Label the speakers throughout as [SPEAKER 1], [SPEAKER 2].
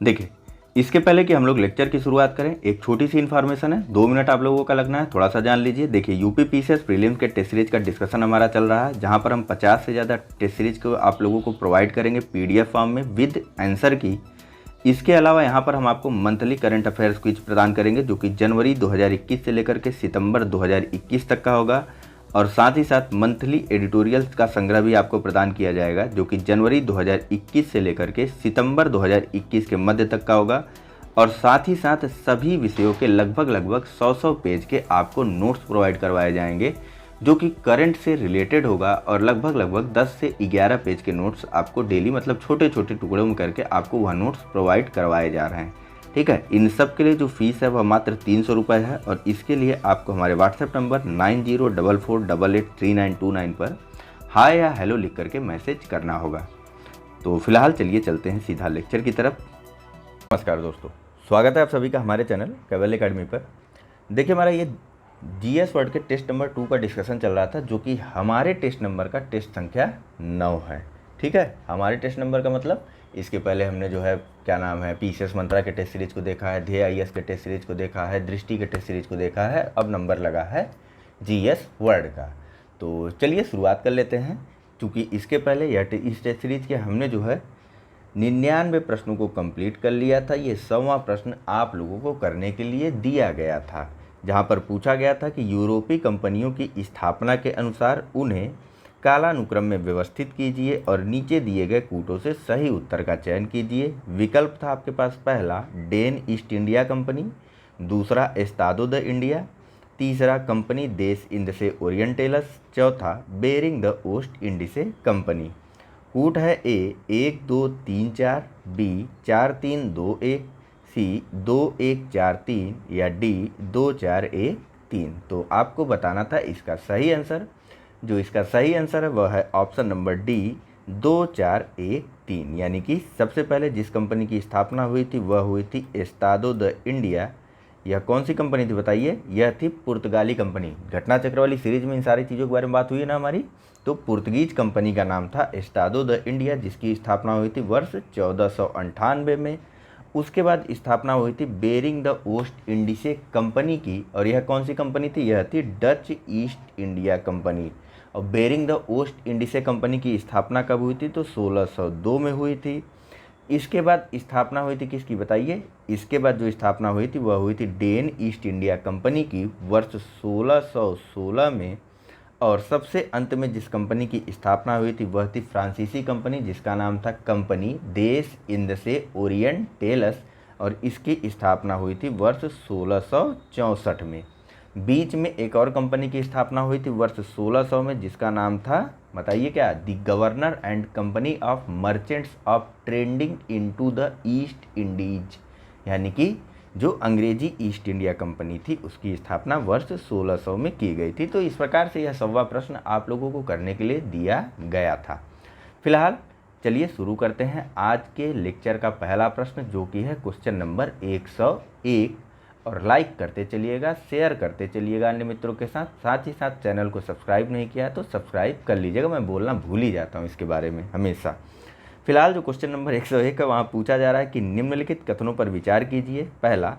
[SPEAKER 1] देखिए, इसके पहले कि हम लोग लेक्चर की शुरुआत करें, एक छोटी सी इन्फॉर्मेशन है, 2 मिनट आप लोगों का लगना है, थोड़ा सा जान लीजिए। देखिए, यूपी पीसीएस प्रीलिम्स के टेस्ट सीरीज का डिस्कशन हमारा चल रहा है, जहां पर हम 50 से ज़्यादा टेस्ट सीरीज को आप लोगों को प्रोवाइड करेंगे पीडीएफ फॉर्म में विद आंसर की। इसके अलावा यहाँ पर हम आपको मंथली करंट अफेयर्स क्विज प्रदान करेंगे, जो कि जनवरी 2021 से लेकर के सितंबर 2021 तक का होगा। और साथ ही साथ मंथली एडिटोरियल्स का संग्रह भी आपको प्रदान किया जाएगा, जो कि जनवरी 2021 से लेकर के सितंबर 2021 के मध्य तक का होगा। और साथ ही साथ सभी विषयों के लगभग 100 पेज के आपको नोट्स प्रोवाइड करवाए जाएंगे, जो कि करंट से रिलेटेड होगा। और लगभग 10 से 11 पेज के नोट्स आपको डेली, मतलब छोटे छोटे टुकड़ों में करके आपको वह नोट्स प्रोवाइड करवाए जा रहे हैं। ठीक है, इन सब के लिए जो फीस है वह मात्र 300 रुपये है। और इसके लिए आपको हमारे व्हाट्सएप नंबर 9044883929 पर हाय या हेलो लिख करके मैसेज करना होगा। तो फिलहाल चलिए चलते हैं सीधा लेक्चर की तरफ। नमस्कार दोस्तों, स्वागत है आप सभी का हमारे चैनल कैवल एकेडमी पर। देखिए, हमारा ये जीएस वर्ड के टेस्ट नंबर 2 का डिस्कशन चल रहा था, जो कि हमारे टेस्ट नंबर का टेस्ट संख्या 9 है। ठीक है, हमारे टेस्ट नंबर का मतलब, इसके पहले हमने जो है क्या नाम है पीसीएस मंत्रा के टेस्ट सीरीज को देखा है, ध्येय आईएएस के टेस्ट सीरीज को देखा है, दृष्टि के टेस्ट सीरीज को देखा है, अब नंबर लगा है जीएस वर्ड का। तो चलिए शुरुआत कर लेते हैं। क्योंकि इसके पहले इस टेस्ट सीरीज के हमने जो है 99 प्रश्नों को कंप्लीट कर लिया था। ये 100वां प्रश्न आप लोगों को करने के लिए दिया गया था, जहाँ पर पूछा गया था कि यूरोपीय कंपनियों की स्थापना के अनुसार उन्हें कालानुक्रम में व्यवस्थित कीजिए और नीचे दिए गए कूटों से सही उत्तर का चयन कीजिए। विकल्प था आपके पास, पहला डेन ईस्ट इंडिया कंपनी, दूसरा एस्तादो द इंडिया, तीसरा कंपनी देश इंद से ओरिएंटेलस, चौथा बेरिंग द ओस्ट इंडिसे कंपनी। कूट है ए 1 2 3 4, बी 4 3 2 1, सी 2 1 4 3 या डी 2 4 1 3। तो आपको बताना था इसका सही आंसर। जो इसका सही आंसर है वह है ऑप्शन नंबर डी 2 4 1 3। यानी कि सबसे पहले जिस कंपनी की स्थापना हुई थी वह हुई थी एस्तादो द इंडिया। यह कौन सी कंपनी थी बताइए? यह थी पुर्तगाली कंपनी। घटना चक्र वाली सीरीज में इन सारी चीज़ों के बारे में बात हुई है ना हमारी। तो पुर्तगीज कंपनी का नाम था एस्तादो द इंडिया, जिसकी स्थापना हुई थी वर्ष 1498 में। उसके बाद स्थापना हुई थी बेरिंग द ओस्ट इंडिसे कंपनी की, और यह कौन सी कंपनी थी? यह थी डच ईस्ट इंडिया कंपनी। और बेरिंग द ओस्ट इंडिसे कंपनी की स्थापना कब हुई थी? तो 1602 में हुई थी। इसके बाद स्थापना हुई थी किसकी बताइए? इसके बाद जो स्थापना हुई थी वह हुई थी डेन ईस्ट इंडिया कंपनी की वर्ष 1616 में। और सबसे अंत में जिस कंपनी की स्थापना हुई थी वह थी फ्रांसीसी कंपनी, जिसका नाम था कंपनी देश इंद से ओरिएंटेलस, और इसकी स्थापना हुई थी वर्ष 1664 में। बीच में एक और कंपनी की स्थापना हुई थी वर्ष 1600 में, जिसका नाम था बताइए क्या? The governor and company of merchants of trading into the east Indies. यानी कि जो अंग्रेजी ईस्ट इंडिया कंपनी थी उसकी स्थापना वर्ष 1600 में की गई थी। तो इस प्रकार से यह 100वां प्रश्न आप लोगों को करने के लिए दिया गया था। फिलहाल चलिए शुरू करते हैं आज के लेक्चर का पहला प्रश्न, जो कि है क्वेश्चन नंबर 101। और लाइक करते चलिएगा, शेयर करते चलिएगा अन्य मित्रों के साथ। साथ ही साथ चैनल को सब्सक्राइब नहीं किया है तो सब्सक्राइब कर लीजिएगा, मैं बोलना भूल ही जाता हूँ इसके बारे में हमेशा। फिलहाल जो क्वेश्चन नंबर 101 है वहाँ पूछा जा रहा है कि निम्नलिखित कथनों पर विचार कीजिए। पहला,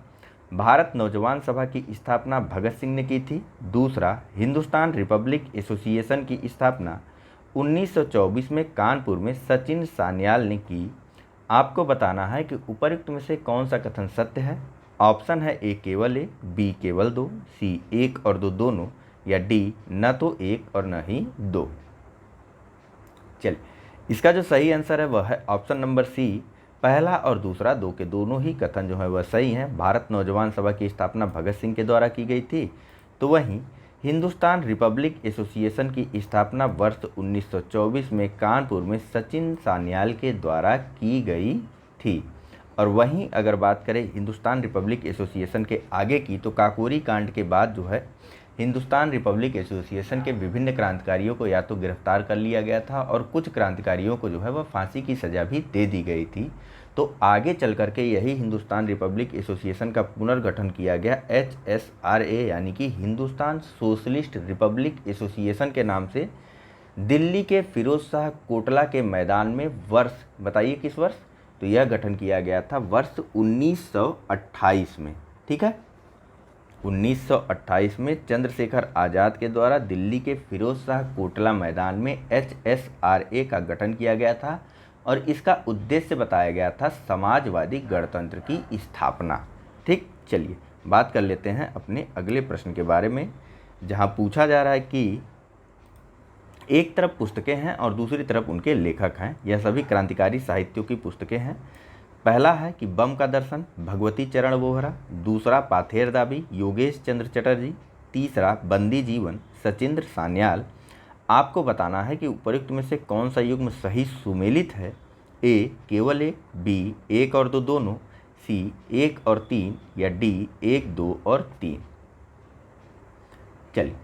[SPEAKER 1] भारत नौजवान सभा की स्थापना भगत सिंह ने की थी। दूसरा, हिंदुस्तान रिपब्लिक एसोसिएशन की स्थापना 1924 में कानपुर में सचिन सान्याल ने की। आपको बताना है कि उपरोक्त में से कौन सा कथन सत्य है। ऑप्शन है ए केवल एक, बी केवल दो, सी 1 और 2 दोनों, या डी न तो 1 और न ही 2। चलिए, इसका जो सही आंसर है वह है ऑप्शन नंबर सी, पहला और दूसरा 2 के दोनों ही कथन जो है वह सही हैं। भारत नौजवान सभा की स्थापना भगत सिंह के द्वारा की गई थी, तो वहीं हिंदुस्तान रिपब्लिक एसोसिएशन की स्थापना वर्ष 1924 में कानपुर में सचिन सान्याल के द्वारा की गई थी। और वहीं अगर बात करें हिंदुस्तान रिपब्लिक एसोसिएशन के आगे की, तो काकोरी कांड के बाद जो है हिंदुस्तान रिपब्लिक एसोसिएशन के विभिन्न क्रांतिकारियों को या तो गिरफ्तार कर लिया गया था, और कुछ क्रांतिकारियों को जो है वह फांसी की सज़ा भी दे दी गई थी। तो आगे चल करके यही हिंदुस्तान रिपब्लिक एसोसिएशन का पुनर्गठन किया गया HSRA, यानी कि हिंदुस्तान सोशलिस्ट रिपब्लिक एसोसिएशन के नाम से, दिल्ली के फिरोज शाह कोटला के मैदान में। वर्ष बताइए किस वर्ष? तो यह गठन किया गया था वर्ष 1928 में। ठीक है, 1928 में चंद्रशेखर आज़ाद के द्वारा दिल्ली के फिरोज शाह कोटला मैदान में HSRA का गठन किया गया था और इसका उद्देश्य बताया गया था समाजवादी गणतंत्र की स्थापना। ठीक, चलिए बात कर लेते हैं अपने अगले प्रश्न के बारे में, जहां पूछा जा रहा है कि एक तरफ पुस्तकें हैं और दूसरी तरफ उनके लेखक हैं। यह सभी क्रांतिकारी साहित्यों की पुस्तकें हैं। पहला है कि बम का दर्शन, भगवती चरण वोहरा। दूसरा पाथेर दाबी, योगेश चंद्र चटर्जी। तीसरा बंदी जीवन, सचिंद्र सान्याल। आपको बताना है कि उपर्युक्त में से कौन सा युग्म सही सुमेलित है। ए केवल एक, बी एक और दो दोनों, सी एक और तीन, या डी एक दो और तीन। चलिए,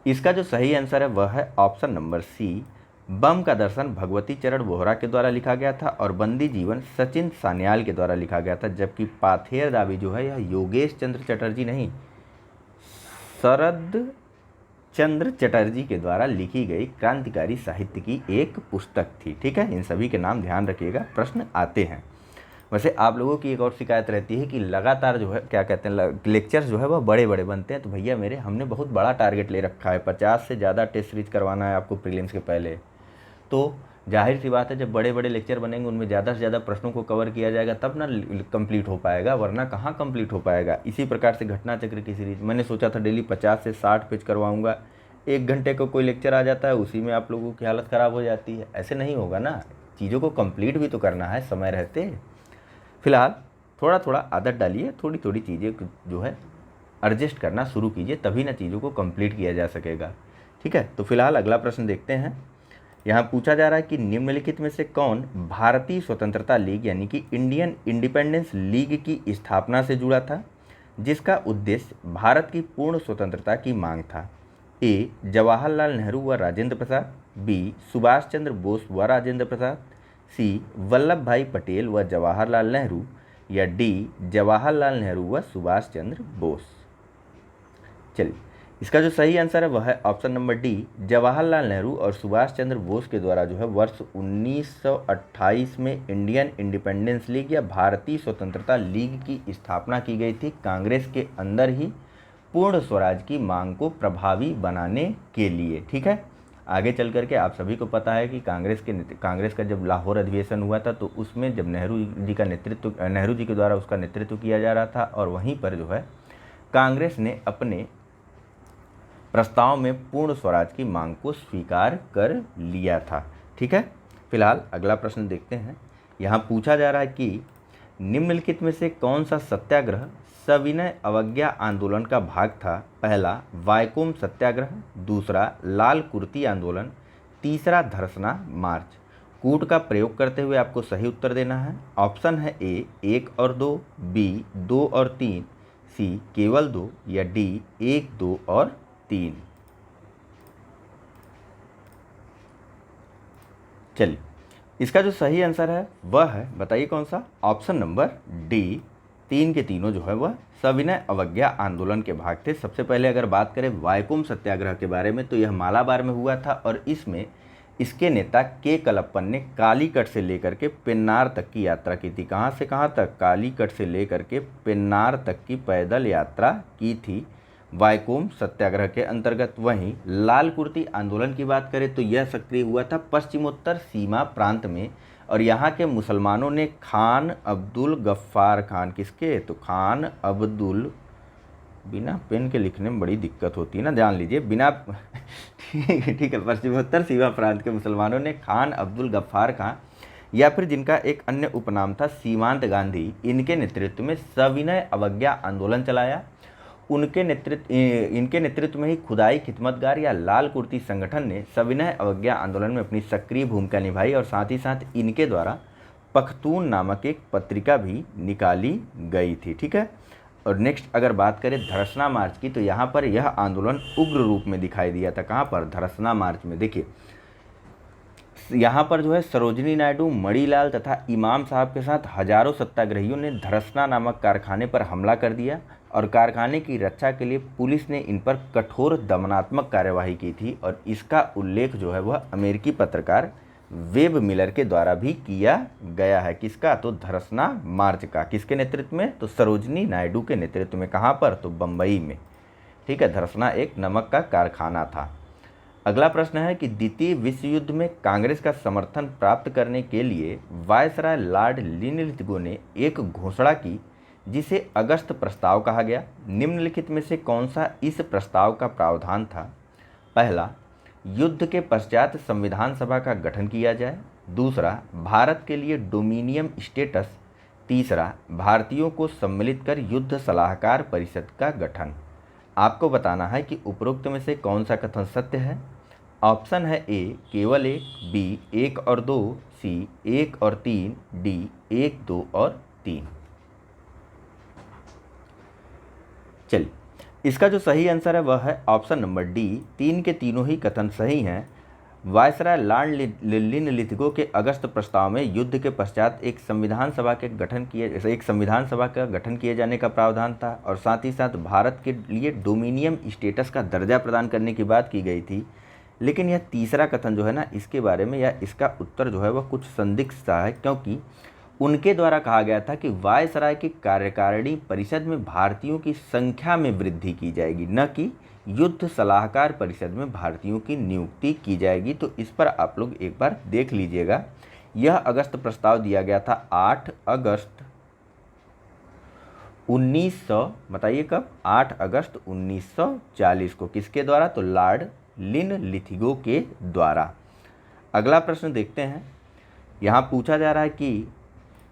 [SPEAKER 1] इसका जो सही आंसर है वह है ऑप्शन नंबर सी, बम का दर्शन भगवती चरण वोहरा के द्वारा लिखा गया था और बंदी जीवन सचिन सान्याल के द्वारा लिखा गया था। जबकि पाथेर दाबी जो है यह योगेश चंद्र चटर्जी नहीं, शरद चंद्र चटर्जी के द्वारा लिखी गई क्रांतिकारी साहित्य की एक पुस्तक थी। ठीक है, इन सभी के नाम ध्यान रखिएगा, प्रश्न आते हैं। वैसे आप लोगों की एक और शिकायत रहती है कि लगातार जो है क्या कहते हैं लेक्चर्स जो है वह बड़े बड़े बनते हैं। तो भैया मेरे हमने बहुत बड़ा टारगेट ले रखा है, 50 से ज़्यादा टेस्ट सीरीज करवाना है आपको प्रीलिम्स के पहले। तो जाहिर सी बात है जब बड़े बड़े लेक्चर बनेंगे उनमें ज़्यादा से ज़्यादा प्रश्नों को कवर किया जाएगा तब ना कंप्लीट हो पाएगा, वरना कहाँ कंप्लीट हो पाएगा। इसी प्रकार से घटना चक्र की सीरीज मैंने सोचा था डेली 50 से 60 पेज करवाऊँगा, 1 घंटे का कोई लेक्चर आ जाता है, उसी में आप लोगों की हालत ख़राब हो जाती है। ऐसे नहीं होगा ना, चीज़ों को कंप्लीट भी तो करना है समय रहते। फिलहाल थोड़ा थोड़ा आदत डालिए, थोड़ी थोड़ी चीज़ें जो है एडजस्ट करना शुरू कीजिए, तभी ना चीज़ों को कंप्लीट किया जा सकेगा। ठीक है, तो फिलहाल अगला प्रश्न देखते हैं। यहाँ पूछा जा रहा है कि निम्नलिखित में से कौन भारतीय स्वतंत्रता लीग यानी कि इंडियन इंडिपेंडेंस लीग की स्थापना से जुड़ा था, जिसका उद्देश्य भारत की पूर्ण स्वतंत्रता की मांग था। ए जवाहरलाल नेहरू व राजेंद्र प्रसाद, बी सुभाष चंद्र बोस व राजेंद्र प्रसाद, सी वल्लभ भाई पटेल व जवाहरलाल नेहरू, या डी जवाहरलाल नेहरू व सुभाष चंद्र बोस। चलिए, इसका जो सही आंसर है वह है option number D, Jawaharlal Nehru और सुभाष चंद्र बोस के द्वारा जो है वर्ष 1928 में इंडियन इंडिपेंडेंस लीग या भारतीय स्वतंत्रता लीग की स्थापना की गई थी, कांग्रेस के अंदर ही पूर्ण स्वराज की मांग को प्रभावी बनाने के लिए। ठीक है, आगे चल करके आप सभी को पता है कि कांग्रेस का जब लाहौर अधिवेशन हुआ था तो उसमें जब नेहरू जी के द्वारा उसका नेतृत्व किया जा रहा था और वहीं पर जो है कांग्रेस ने अपने प्रस्ताव में पूर्ण स्वराज की मांग को स्वीकार कर लिया था। ठीक है, फिलहाल अगला प्रश्न देखते हैं। यहाँ पूछा जा रहा है कि निम्नलिखित में से कौन सा सत्याग्रह सविनय अवज्ञा आंदोलन का भाग था। पहला वायकोम सत्याग्रह, दूसरा लाल कुर्ती आंदोलन, तीसरा धरसना मार्च। कूट का प्रयोग करते हुए आपको सही उत्तर देना है। ऑप्शन है ए 1 और 2, बी 2 और 3, सी केवल 2, या डी 1 2 और 3। चलिए, इसका जो सही आंसर है वह है, बताइए कौन सा, ऑप्शन नंबर डी, 3 के तीनों जो है वह सविनय अवज्ञा आंदोलन के भाग थे। सबसे पहले अगर बात करें वायकोम सत्याग्रह के बारे में तो यह मालाबार में हुआ था और इसमें इसके नेता के कलप्पन ने कालीकट से लेकर के पेन्नार तक की यात्रा की थी। कहाँ से कहाँ तक, कालीकट से लेकर के पेन्नार तक की पैदल यात्रा की थी वायकोम सत्याग्रह के अंतर्गत। वहीं लाल कुर्ती आंदोलन की बात करें तो यह सक्रिय हुआ था पश्चिमोत्तर सीमा प्रांत में और यहाँ के मुसलमानों ने खान अब्दुल गफ्फार खान, किसके, तो खान अब्दुल, बिना पेन के लिखने में बड़ी दिक्कत होती है ना, जान लीजिए, बिना ठीक है, पश्चिमोत्तर सीमा प्रांत के मुसलमानों ने खान अब्दुल गफ्फार खान या फिर जिनका एक अन्य उपनाम था सीमांत गांधी, इनके नेतृत्व में सविनय अवज्ञा आंदोलन चलाया। इनके नेतृत्व में ही खुदाई खिदमतगार या लाल कुर्ती संगठन ने सविनय अवज्ञा आंदोलन में अपनी सक्रिय भूमिका निभाई और साथ ही साथ इनके द्वारा पख्तून नामक एक पत्रिका भी निकाली गई थी। ठीक है, और नेक्स्ट अगर बात करें धरसना मार्च की तो यहाँ पर यह आंदोलन उग्र रूप में दिखाई दिया था। कहाँ पर, धरसना मार्च में। देखिए यहाँ पर जो है सरोजिनी नायडू, मणिलाल तथा इमाम साहब के साथ हजारों सत्याग्रहियों ने धरसना नामक कारखाने पर हमला कर दिया और कारखाने की रक्षा के लिए पुलिस ने इन पर कठोर दमनात्मक कार्यवाही की थी और इसका उल्लेख जो है वह अमेरिकी पत्रकार वेब मिलर के द्वारा भी किया गया है। किसका? तो धरसना मार्च का। किसके नेतृत्व में? तो सरोजनी नायडू के नेतृत्व में। कहाँ पर? तो बम्बई में। ठीक है, धरसना एक नमक का कारखाना था। अगला प्रश्न है कि द्वितीय विश्व युद्ध में कांग्रेस का समर्थन प्राप्त करने के लिए वायसराय लॉर्ड लिनलिथगो ने एक घोषणा की जिसे अगस्त प्रस्ताव कहा गया। निम्नलिखित में से कौन सा इस प्रस्ताव का प्रावधान था? पहला, युद्ध के पश्चात संविधान सभा का गठन किया जाए। दूसरा, भारत के लिए डोमिनियन स्टेटस। तीसरा, भारतीयों को सम्मिलित कर युद्ध सलाहकार परिषद का गठन। आपको बताना है कि उपरोक्त में से कौन सा कथन सत्य है। ऑप्शन है ए केवल एक, बी 1 और 2, सी 1 और 3, डी 1, 2 और 3। चलिए, इसका जो सही आंसर है वह है ऑप्शन नंबर डी। 3 के तीनों ही कथन सही हैं। वायसराय लॉर्ड लिनलिथगो के अगस्त प्रस्ताव में युद्ध के पश्चात एक संविधान सभा का गठन किए जाने का प्रावधान था और साथ ही साथ भारत के लिए डोमिनियन स्टेटस का दर्जा प्रदान करने की बात की गई थी। लेकिन यह तीसरा कथन जो है ना, इसके बारे में या इसका उत्तर जो है वह कुछ संदिग्ध सा है, क्योंकि उनके द्वारा कहा गया था कि वायसराय की कार्यकारिणी परिषद में भारतीयों की संख्या में वृद्धि की जाएगी, न कि युद्ध सलाहकार परिषद में भारतीयों की नियुक्ति की जाएगी। तो इस पर आप लोग एक बार देख लीजिएगा। यह अगस्त प्रस्ताव दिया गया था 8 अगस्त 1900, बताइए कब? 8 अगस्त 1940 को। किसके द्वारा? तो लॉर्ड लिनलिथगो के द्वारा। अगला प्रश्न देखते हैं। यहाँ पूछा जा रहा है कि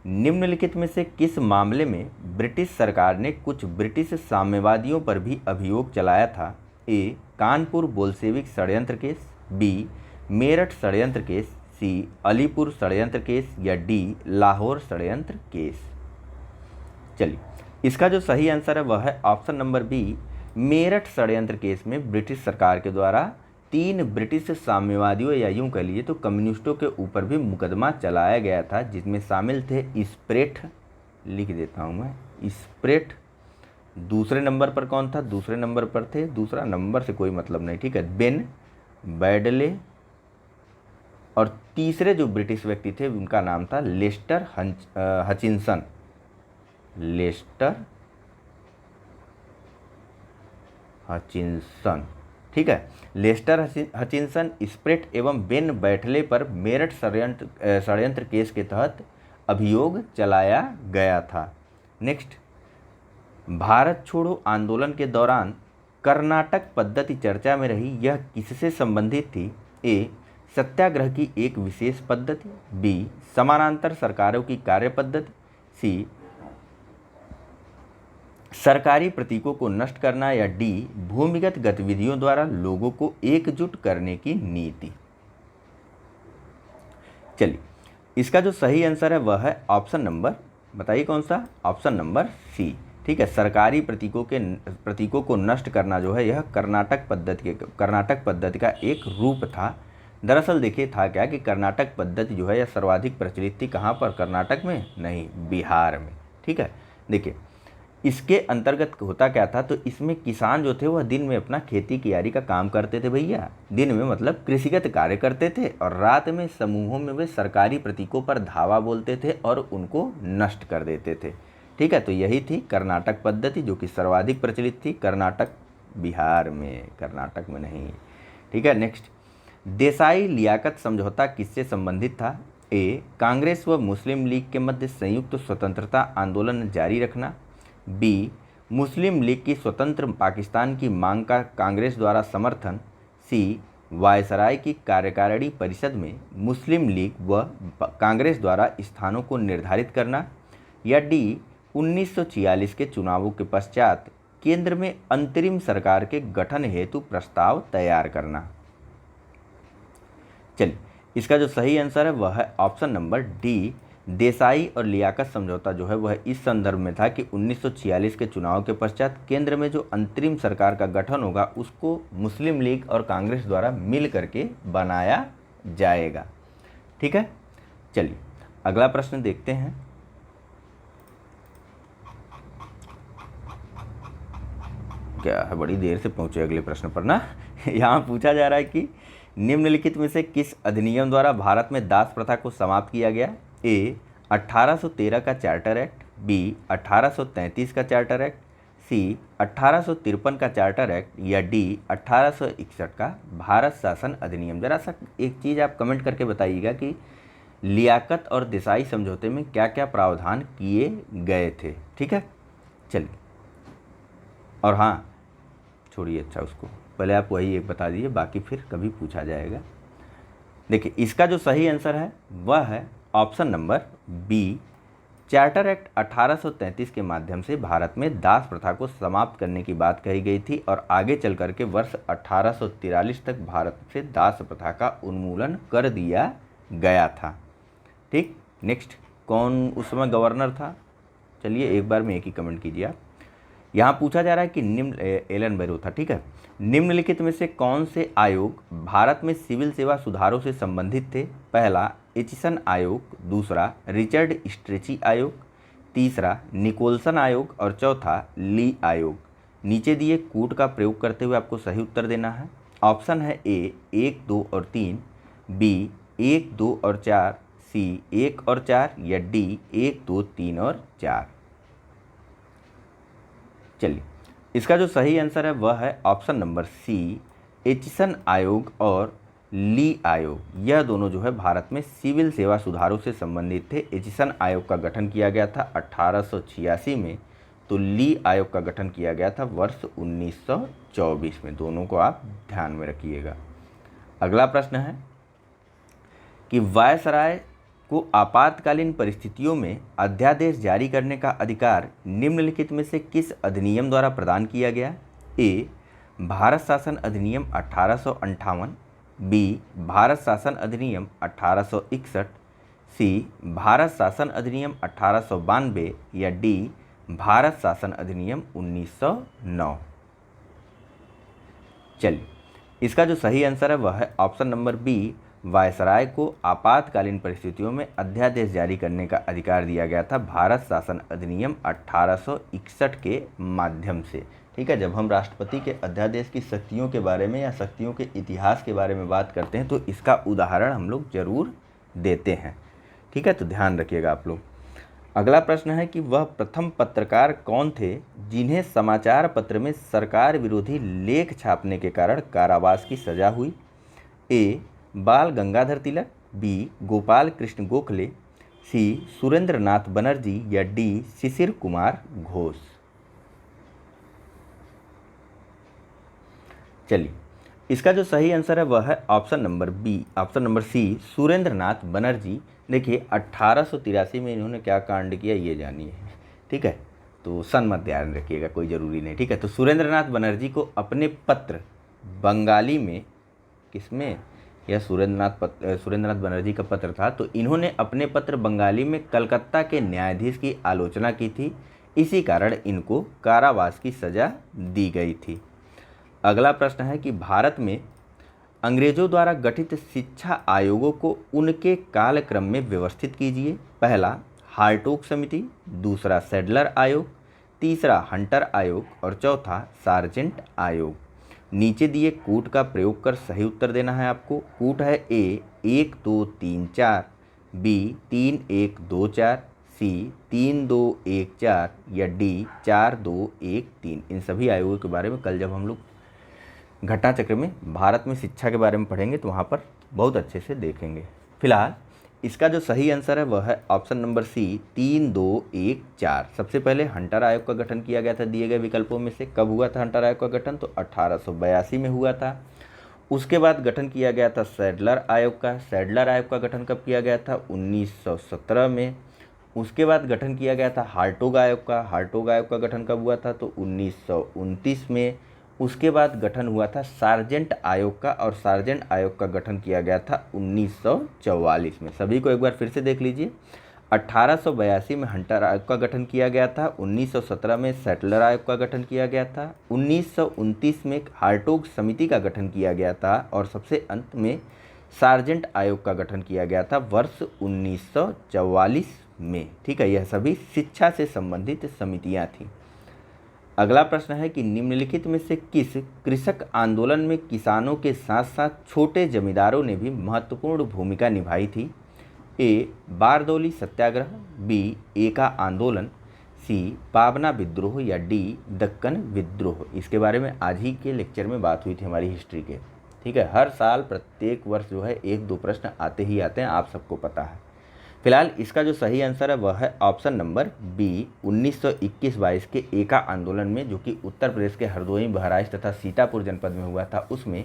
[SPEAKER 1] निम्नलिखित में से किस मामले में ब्रिटिश सरकार ने कुछ ब्रिटिश साम्यवादियों पर भी अभियोग चलाया था? ए कानपुर बोल्शेविक षड्यंत्र केस, बी मेरठ षड्यंत्र केस, सी अलीपुर षड्यंत्र केस या डी लाहौर षड्यंत्र केस। चलिए, इसका जो सही आंसर है वह है ऑप्शन नंबर बी। मेरठ षड्यंत्र केस में ब्रिटिश सरकार के द्वारा 3 ब्रिटिश साम्यवादियों या यूं कह लीजिए तो कम्युनिस्टों के ऊपर भी मुकदमा चलाया गया था, जिसमें शामिल थे स्प्रेट, लिख देता हूं मैं, स्प्रेट। दूसरे नंबर पर कौन था? दूसरे नंबर पर थे, दूसरा नंबर से कोई मतलब नहीं, ठीक है, बेन बैडले। और तीसरे जो ब्रिटिश व्यक्ति थे उनका नाम था लेस्टर हचिंसन। लेस्टर हचिंसन, ठीक है। लेस्टर हचिंसन, स्प्रेट एवं बेन बैटले पर मेरठ षड्यंत्र केस के तहत अभियोग चलाया गया था। नेक्स्ट, भारत छोड़ो आंदोलन के दौरान कर्नाटक पद्धति चर्चा में रही, यह किससे संबंधित थी? ए सत्याग्रह की एक विशेष पद्धति, बी समानांतर सरकारों की कार्य पद्धति, सी सरकारी प्रतीकों को नष्ट करना या डी भूमिगत गतिविधियों द्वारा लोगों को एकजुट करने की नीति। चलिए, इसका जो सही आंसर है वह है ऑप्शन नंबर, बताइए कौन सा? ऑप्शन नंबर सी, ठीक है। सरकारी प्रतीकों को नष्ट करना जो है यह कर्नाटक पद्धति का एक रूप था। दरअसल देखिए था क्या कि कर्नाटक पद्धति जो है यह सर्वाधिक प्रचलित थी। कहाँ पर? कर्नाटक में नहीं, बिहार में, ठीक है। देखिए, इसके अंतर्गत होता क्या था, तो इसमें किसान जो थे वह दिन में अपना खेती कियारी का काम करते थे भैया, दिन में मतलब कृषिगत कार्य करते थे, और रात में समूहों में वे सरकारी प्रतीकों पर धावा बोलते थे और उनको नष्ट कर देते थे, ठीक है। तो यही थी कर्नाटक पद्धति, जो कि सर्वाधिक प्रचलित थी कर्नाटक, बिहार में, कर्नाटक में नहीं, ठीक है। नेक्स्ट, देसाई लियाकत समझौता किससे संबंधित था? ए कांग्रेस व मुस्लिम लीग के मध्य संयुक्त स्वतंत्रता आंदोलन जारी रखना, बी मुस्लिम लीग की स्वतंत्र पाकिस्तान की मांग का कांग्रेस द्वारा समर्थन, सी वायसराय की कार्यकारिणी परिषद में मुस्लिम लीग व कांग्रेस द्वारा स्थानों को निर्धारित करना, या डी 1946 के चुनावों के पश्चात केंद्र में अंतरिम सरकार के गठन हेतु प्रस्ताव तैयार करना। चलिए, इसका जो सही आंसर है वह है ऑप्शन नंबर डी। देसाई और लियाकत समझौता जो है वह इस संदर्भ में था कि 1946 के चुनाव के पश्चात केंद्र में जो अंतरिम सरकार का गठन होगा उसको मुस्लिम लीग और कांग्रेस द्वारा मिल करके बनाया जाएगा, ठीक है। चलिए, अगला प्रश्न देखते हैं। क्या है, बड़ी देर से पहुंचे अगले प्रश्न पर ना। यहाँ पूछा जा रहा है कि निम्नलिखित में से किस अधिनियम द्वारा भारत में दास प्रथा को समाप्त किया गया? ए 1813 का चार्टर एक्ट, बी 1833 का चार्टर एक्ट, सी 1853 का चार्टर एक्ट या डी 1861 का भारत शासन अधिनियम। जरा सा एक चीज़ आप कमेंट करके बताइएगा कि लियाकत और देसाई समझौते में क्या क्या प्रावधान किए गए थे। ठीक है, चलिए। और हाँ, छोड़िए, अच्छा उसको पहले आप वही एक बता दीजिए, बाकी फिर कभी पूछा जाएगा। देखिए, इसका जो सही आंसर है वह है option number B. Charter act 1833 के माध्यम से भारत में दास प्रथा को समाप्त करने की बात कही गई थी और आगे चल करके वर्ष 1843 तक भारत से दास प्रथा का उन्मूलन कर दिया गया था। ठीक, नेक्स्ट, कौन उस समय गवर्नर था? चलिए एक बार में एक ही कमेंट कीजिए आप। यहाँ पूछा जा रहा है कि एलन बैरो था। ठीक है, निम्नलिखित में से कौन से आयोग भारत में सिविल सेवा सुधारों से संबंधित थे? पहला एचिसन आयोग, दूसरा रिचर्ड स्ट्रेची आयोग, तीसरा निकोलसन आयोग और चौथा ली आयोग। नीचे दिए कूट का प्रयोग करते हुए आपको सही उत्तर देना है। ऑप्शन है ए 1, 2 और 3, बी 1, 2 और 4, सी 1 और 4 या डी 1, 2, 3 और 4। चलिए, इसका जो सही आंसर है वह है ऑप्शन नंबर सी, एचिसन आयोग और ली आयोग। यह दोनों जो है भारत में सिविल सेवा सुधारों से संबंधित थे। एचिसन आयोग का गठन किया गया था 1886 में, तो ली आयोग का गठन किया गया था वर्ष 1924 में। दोनों को आप ध्यान में रखिएगा। अगला प्रश्न है कि वायसराय को आपातकालीन परिस्थितियों में अध्यादेश जारी करने का अधिकार निम्नलिखित में से किस अधिनियम द्वारा प्रदान किया गया? ए भारत शासन अधिनियम 1858, बी भारत शासन अधिनियम 1861, सी भारत शासन अधिनियम 1892 या डी भारत शासन अधिनियम 1909। चलिए, इसका जो सही आंसर है वह है ऑप्शन नंबर बी, वायसराय को आपातकालीन परिस्थितियों में अध्यादेश जारी करने का अधिकार दिया गया था भारत शासन अधिनियम 1861 के माध्यम से। ठीक है, जब हम राष्ट्रपति के अध्यादेश की शक्तियों के बारे में या शक्तियों के इतिहास के बारे में बात करते हैं तो इसका उदाहरण हम लोग जरूर देते हैं। ठीक है, तो ध्यान रखिएगा आप लोग। अगला प्रश्न है कि वह प्रथम पत्रकार कौन थे जिन्हें समाचार पत्र में सरकार विरोधी लेख छापने के कारण कारावास की सजा हुई? ए बाल गंगाधर तिलक, बी गोपाल कृष्ण गोखले, सी सुरेंद्र नाथ बनर्जी या डी शिशिर कुमार घोष। चलिए, इसका जो सही आंसर है वह है option number B, option number C, Surendra Nath Banerjee. देखिए, 1883 में इन्होंने क्या कांड किया ये जानिए। ठीक है, तो सन मत ध्यान रखिएगा, कोई ज़रूरी नहीं। ठीक है, तो सुरेंद्र नाथ बनर्जी को अपने पत्र बंगाली में, किसमें, यह सुरेंद्र नाथ बनर्जी का पत्र था, तो इन्होंने अपने पत्र बंगाली में कलकत्ता के न्यायाधीश की आलोचना की थी। इसी कारण इनको कारावास की सज़ा दी गई थी। अगला प्रश्न है कि भारत में अंग्रेजों द्वारा गठित शिक्षा आयोगों को उनके कालक्रम में व्यवस्थित कीजिए। पहला हार्टोग समिति, दूसरा सैडलर आयोग, तीसरा हंटर आयोग और चौथा सार्जेंट आयोग। नीचे दिए कूट का प्रयोग कर सही उत्तर देना है आपको। कूट है ए 1, 2, 3, 4, बी 3, 1, 2, 4, सी 3, 2, 1, 4 या डी 4, 2, 1, 3। इन सभी आयोगों के बारे में कल जब हम लोग घटना चक्र में भारत में शिक्षा के बारे में पढ़ेंगे तो वहाँ पर बहुत अच्छे से देखेंगे। फिलहाल इसका जो सही आंसर है वह है ऑप्शन नंबर सी 3, 2, 1, 4। सबसे पहले हंटर आयोग का गठन किया गया था दिए गए विकल्पों में से। कब हुआ था हंटर आयोग का गठन? तो 1882 में हुआ था। उसके बाद गठन किया गया था सैडलर आयोग का। सैडलर आयोग का गठन कब किया गया था? 1917 में। उसके बाद गठन किया गया था हार्टोग आयोग का। हार्टोग आयोग का गठन कब हुआ था? तो 1929 में। उसके बाद गठन हुआ था सार्जेंट आयोग का, और सार्जेंट आयोग का गठन किया गया था 1944 में। सभी को एक बार फिर से देख लीजिए। 1882 में हंटर आयोग का गठन किया गया था, 1917 में सैटलर आयोग का गठन किया गया था, 1929 में हार्टोग समिति का गठन किया गया था, और सबसे अंत में सार्जेंट आयोग का गठन किया गया था वर्ष 1944 में। ठीक है, यह सभी शिक्षा से संबंधित समितियां थीं। अगला प्रश्न है कि निम्नलिखित में से किस कृषक आंदोलन में किसानों के साथ साथ छोटे जमींदारों ने भी महत्वपूर्ण भूमिका निभाई थी? ए. बारदौली सत्याग्रह, बी. एका आंदोलन, सी. पाबना विद्रोह या डी. दक्कन विद्रोह। इसके बारे में आज ही के लेक्चर में बात हुई थी हमारी हिस्ट्री के। ठीक है, हर साल प्रत्येक वर्ष जो है 1-2 प्रश्न आते ही आते हैं, आप सबको पता है। फिलहाल इसका जो सही आंसर है वह है ऑप्शन नंबर बी, 1921-22 के एका आंदोलन में, जो कि उत्तर प्रदेश के हरदोई, बहराइच तथा सीतापुर जनपद में हुआ था। उसमें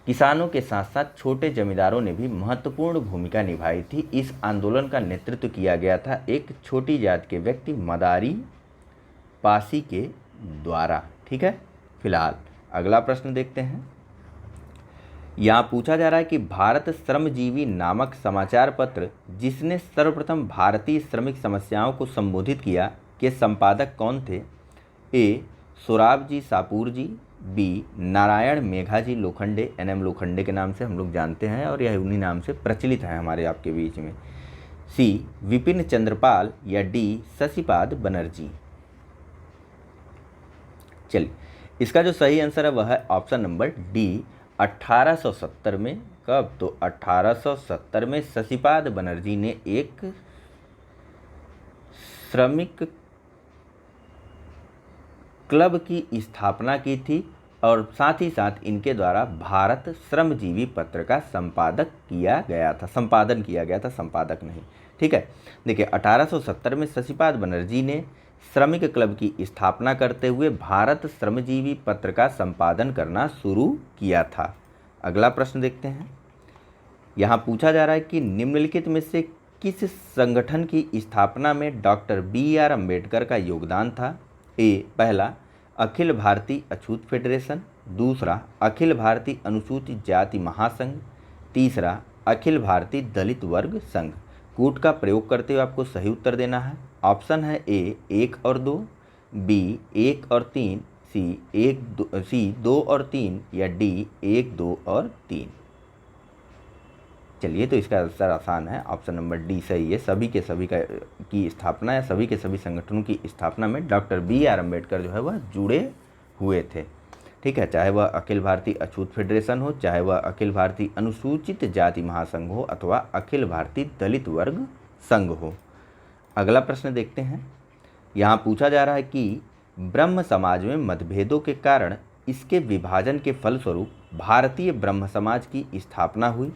[SPEAKER 1] किसानों के साथ साथ छोटे जमींदारों ने भी महत्वपूर्ण भूमिका निभाई थी। इस आंदोलन का नेतृत्व किया गया था एक छोटी जात के व्यक्ति मदारी पासी के द्वारा। ठीक है, फिलहाल अगला प्रश्न देखते हैं। यहाँ पूछा जा रहा है कि भारत श्रमजीवी नामक समाचार पत्र जिसने सर्वप्रथम भारतीय श्रमिक समस्याओं को संबोधित किया के संपादक कौन थे? ए. सोराबजी सापूर जी, बी. नारायण मेघाजी लोखंडे, NM लोखंडे के नाम से हम लोग जानते हैं और यह उन्हीं नाम से प्रचलित है हमारे आपके बीच में, सी. विपिन चंद्रपाल या डी. शशिपाद बनर्जी। चलिए, इसका जो सही आंसर है वह है ऑप्शन नंबर डी, 1870 में। कब? तो 1870 में शशिपाद बनर्जी ने एक श्रमिक क्लब की स्थापना की थी और साथ ही साथ इनके द्वारा भारत श्रमजीवी पत्र का संपादन किया गया था, संपादक नहीं। ठीक है, देखिए 1870 में शशिपाद बनर्जी ने श्रमिक क्लब की स्थापना करते हुए भारत श्रमजीवी पत्र का संपादन करना शुरू किया था। अगला प्रश्न देखते हैं। यहाँ पूछा जा रहा है कि निम्नलिखित में से किस संगठन की स्थापना में डॉक्टर BR अम्बेडकर का योगदान था? ए. पहला, अखिल भारतीय अछूत फेडरेशन, दूसरा, अखिल भारतीय अनुसूचित जाति महासंघ, तीसरा, अखिल भारतीय दलित वर्ग संघ। कूट का प्रयोग करते हुए आपको सही उत्तर देना है। ऑप्शन है ए. 1 और 2, बी. 1 और 3, सी. 2 और 3 या डी. 1, 2 और 3। चलिए, तो इसका आंसर आसान है, ऑप्शन नंबर डी सही है। सभी के सभी की स्थापना या सभी के सभी संगठनों की स्थापना में डॉक्टर BR अम्बेडकर जो है वह जुड़े हुए थे। ठीक है, चाहे वह अखिल भारतीय अछूत फेडरेशन हो, चाहे वह अखिल भारतीय अनुसूचित जाति महासंघ हो अथवा अखिल भारतीय दलित वर्ग संघ हो। अगला प्रश्न देखते हैं। यहाँ पूछा जा रहा है कि ब्रह्म समाज में मतभेदों के कारण इसके विभाजन के फलस्वरूप भारतीय ब्रह्म समाज की स्थापना हुई।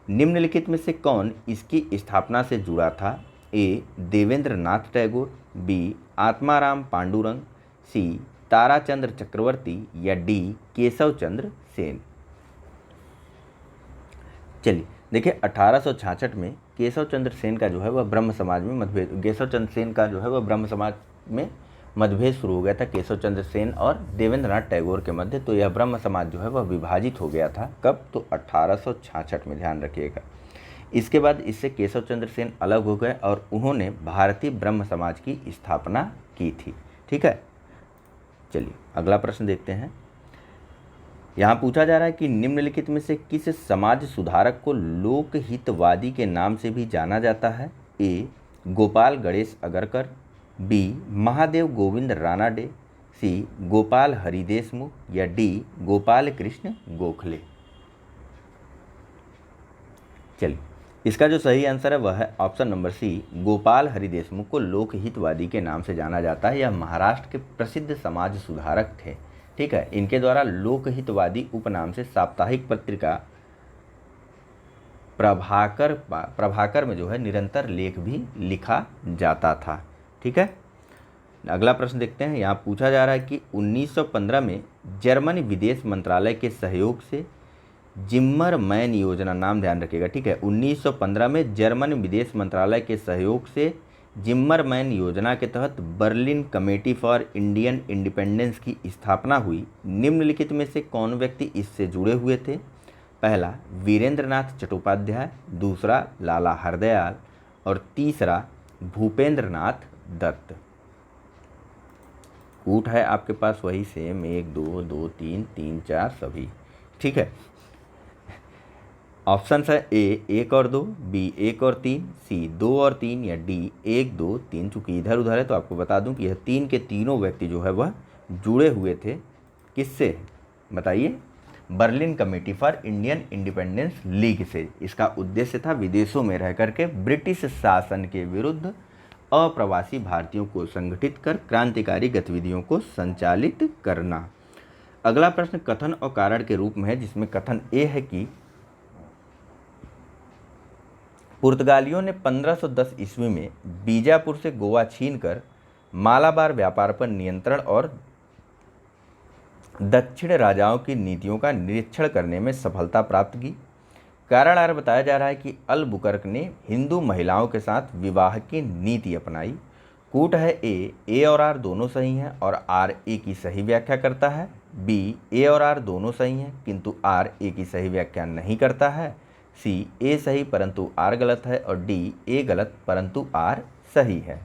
[SPEAKER 1] निम्नलिखित में से कौन इसकी स्थापना से जुड़ा था? ए. देवेंद्र नाथ टैगोर, बी. आत्माराम पांडुरंग, सी. ताराचंद्र चक्रवर्ती या डी. केशव चंद्र सेन। चलिए, देखिए 1866 में केशव चंद्र सेन का जो है वह ब्रह्म समाज में मतभेद, केशव चंद्र सेन का जो है वह ब्रह्म समाज में मतभेद शुरू हो गया था केशव चंद्र सेन और देवेंद्र नाथ टैगोर के मध्य। तो यह ब्रह्म समाज जो है वह विभाजित हो गया था। कब? तो 1866 में, ध्यान रखिएगा। इसके बाद इससे केशव चंद्र सेन अलग हो गए और उन्होंने भारतीय ब्रह्म समाज की स्थापना की थी। ठीक है, चलिए अगला प्रश्न देखते हैं। यहाँ पूछा जा रहा है कि निम्नलिखित में से किस समाज सुधारक को लोकहितवादी के नाम से भी जाना जाता है? ए. गोपाल गणेश अगरकर, बी. महादेव गोविंद रानाडे, सी. गोपाल हरि देशमुख या डी. गोपाल कृष्ण गोखले। चलिए, इसका जो सही आंसर है वह है option number C, Gopal Hari Deshmukh को लोकहितवादी के नाम से जाना जाता है। यह महाराष्ट्र के प्रसिद्ध समाज सुधारक थे। ठीक है, इनके द्वारा लोकहितवादी उपनाम से साप्ताहिक पत्रिका प्रभाकर में जो है निरंतर लेख भी लिखा जाता था। ठीक है, अगला प्रश्न देखते हैं। यहाँ पूछा जा रहा है कि 1915 में जर्मनी विदेश मंत्रालय के सहयोग से जिम्मरमैन योजना, नाम ध्यान रखिएगा। ठीक है, 1915 में जर्मन विदेश मंत्रालय के सहयोग से जिम्मरमैन योजना के तहत Berlin committee for Indian independence की स्थापना हुई। निम्नलिखित में से कौन व्यक्ति इससे जुड़े हुए थे? पहला, वीरेंद्रनाथ चट्टोपाध्याय, दूसरा लाला हरदयाल और तीसरा भूपेंद्र नाथ दत्त। कूट है आपके पास वही सेम, 1 2 2 3 3 4 सभी। ठीक है, ऑप्शन है ए 1 और 2, बी 1 और 3, सी 2 और 3 या डी 1 2 3। चूँकि इधर उधर है तो आपको बता दूं कि यह 3 के तीनों व्यक्ति जो है वह जुड़े हुए थे, किससे बताइए? Berlin committee for Indian independence league से। इसका उद्देश्य था विदेशों में रह करके ब्रिटिश शासन के विरुद्ध अप्रवासी भारतीयों को संगठित कर क्रांतिकारी गतिविधियों को संचालित करना। अगला प्रश्न कथन और कारण के रूप में है, जिसमें कथन ए है कि पुर्तगालियों ने 1510 ईस्वी में बीजापुर से गोवा छीनकर मालाबार व्यापार पर नियंत्रण और दक्षिण राजाओं की नीतियों का निरीक्षण करने में सफलता प्राप्त की। कारण आर बताया जा रहा है कि अलबुकर्क ने हिंदू महिलाओं के साथ विवाह की नीति अपनाई। कूट है ए और आर दोनों सही हैं और आर ए की सही व्याख्या करता है। बी, ए और आर दोनों सही हैं किंतु आर ए की सही व्याख्या नहीं करता है। सी, ए सही परंतु आर गलत है और डी, ए गलत परंतु आर सही है।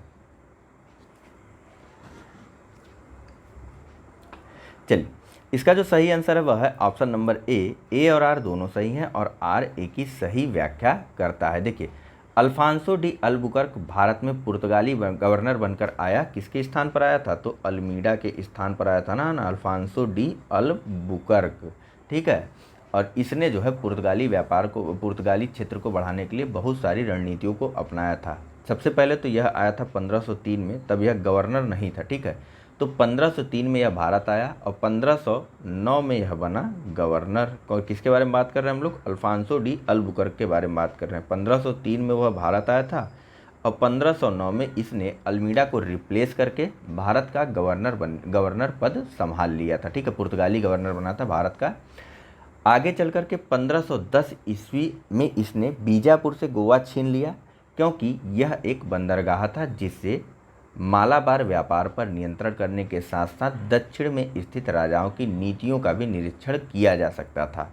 [SPEAKER 1] चलिए, इसका जो सही आंसर है वह है ऑप्शन नंबर ए और आर दोनों सही हैं और आर ए की सही व्याख्या करता है। देखिए, अल्फांसो डी अल्बुकर्क भारत में पुर्तगाली गवर्नर बनकर आया। किसके स्थान पर आया था? तो अल्मीडा के स्थान पर आया था ना अल्फांसो डी अल्बुकर्क, ठीक है। और इसने जो है पुर्तगाली व्यापार को, पुर्तगाली क्षेत्र को बढ़ाने के लिए बहुत सारी रणनीतियों को अपनाया था। सबसे पहले तो यह आया था 1503 में, तब यह गवर्नर नहीं था, ठीक है। तो 1503 में यह भारत आया और 1509 में यह बना गवर्नर। किसके बारे में बात कर रहे हैं हम लोग? अल्फांसो डी अल्बुकर्क के बारे में बात कर रहे हैं। 1503 में वह भारत आया था और 1509 में इसने अल्मीडा को रिप्लेस करके भारत का गवर्नर पद संभाल लिया था, ठीक है। पुर्तगाली गवर्नर बना था भारत का। आगे चल कर के 1510 ईस्वी में इसने बीजापुर से गोवा छीन लिया, क्योंकि यह एक बंदरगाह था जिससे मालाबार व्यापार पर नियंत्रण करने के साथ साथ दक्षिण में स्थित राजाओं की नीतियों का भी निरीक्षण किया जा सकता था।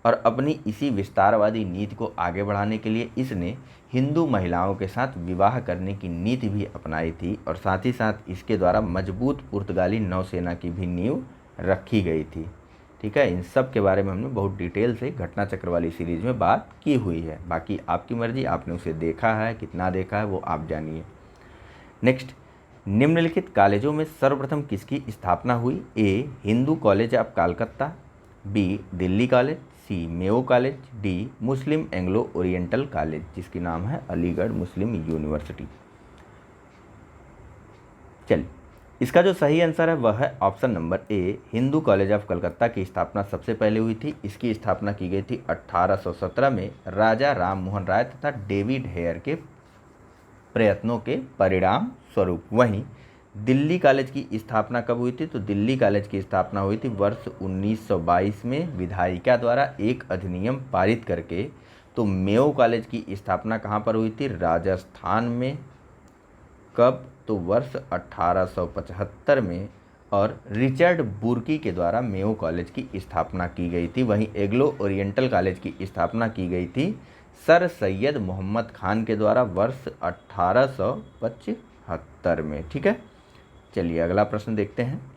[SPEAKER 1] और अपनी इसी विस्तारवादी नीति को आगे बढ़ाने के लिए इसने हिंदू महिलाओं के साथ विवाह करने की नीति भी अपनाई थी और साथ ही साथ इसके द्वारा मजबूत पुर्तगाली नौसेना की भी नींव रखी गई थी, ठीक है। इन सब के बारे में हमने बहुत डिटेल से घटना चक्र वाली सीरीज में बात की हुई है। बाकी आपकी मर्जी, आपने उसे देखा है, कितना देखा है वो आप जानिए। नेक्स्ट, निम्नलिखित कॉलेजों में सर्वप्रथम किसकी स्थापना हुई? A, Hindu college of Calcutta, B, Delhi college, C, Mayo college, D, Muslim Anglo Oriental college, जिसकी नाम है अलीगढ़ मुस्लिम यूनिवर्सिटी। चलिए, इसका जो सही आंसर है वह है option number A, Hindu college of Calcutta की स्थापना सबसे पहले हुई थी। इसकी स्थापना की गई थी 1817 में राजा राम मोहन राय तथा डेविड हेयर के प्रयत्नों के परिणाम स्वरूप। वहीं दिल्ली कॉलेज की स्थापना कब हुई थी? तो दिल्ली कॉलेज की स्थापना हुई थी वर्ष 1922 में विधायिका द्वारा एक अधिनियम पारित करके। तो मेयो कॉलेज की स्थापना कहाँ पर हुई थी? राजस्थान में। कब? तो वर्ष 1875 में और रिचर्ड बुर्की के द्वारा मेयो कॉलेज की स्थापना की गई थी। वहीं एंग्लो ओरिएंटल कॉलेज की स्थापना की गई थी सर सैयद मोहम्मद खान के द्वारा वर्ष 1875 में, ठीक है। चलिए अगला प्रश्न देखते हैं।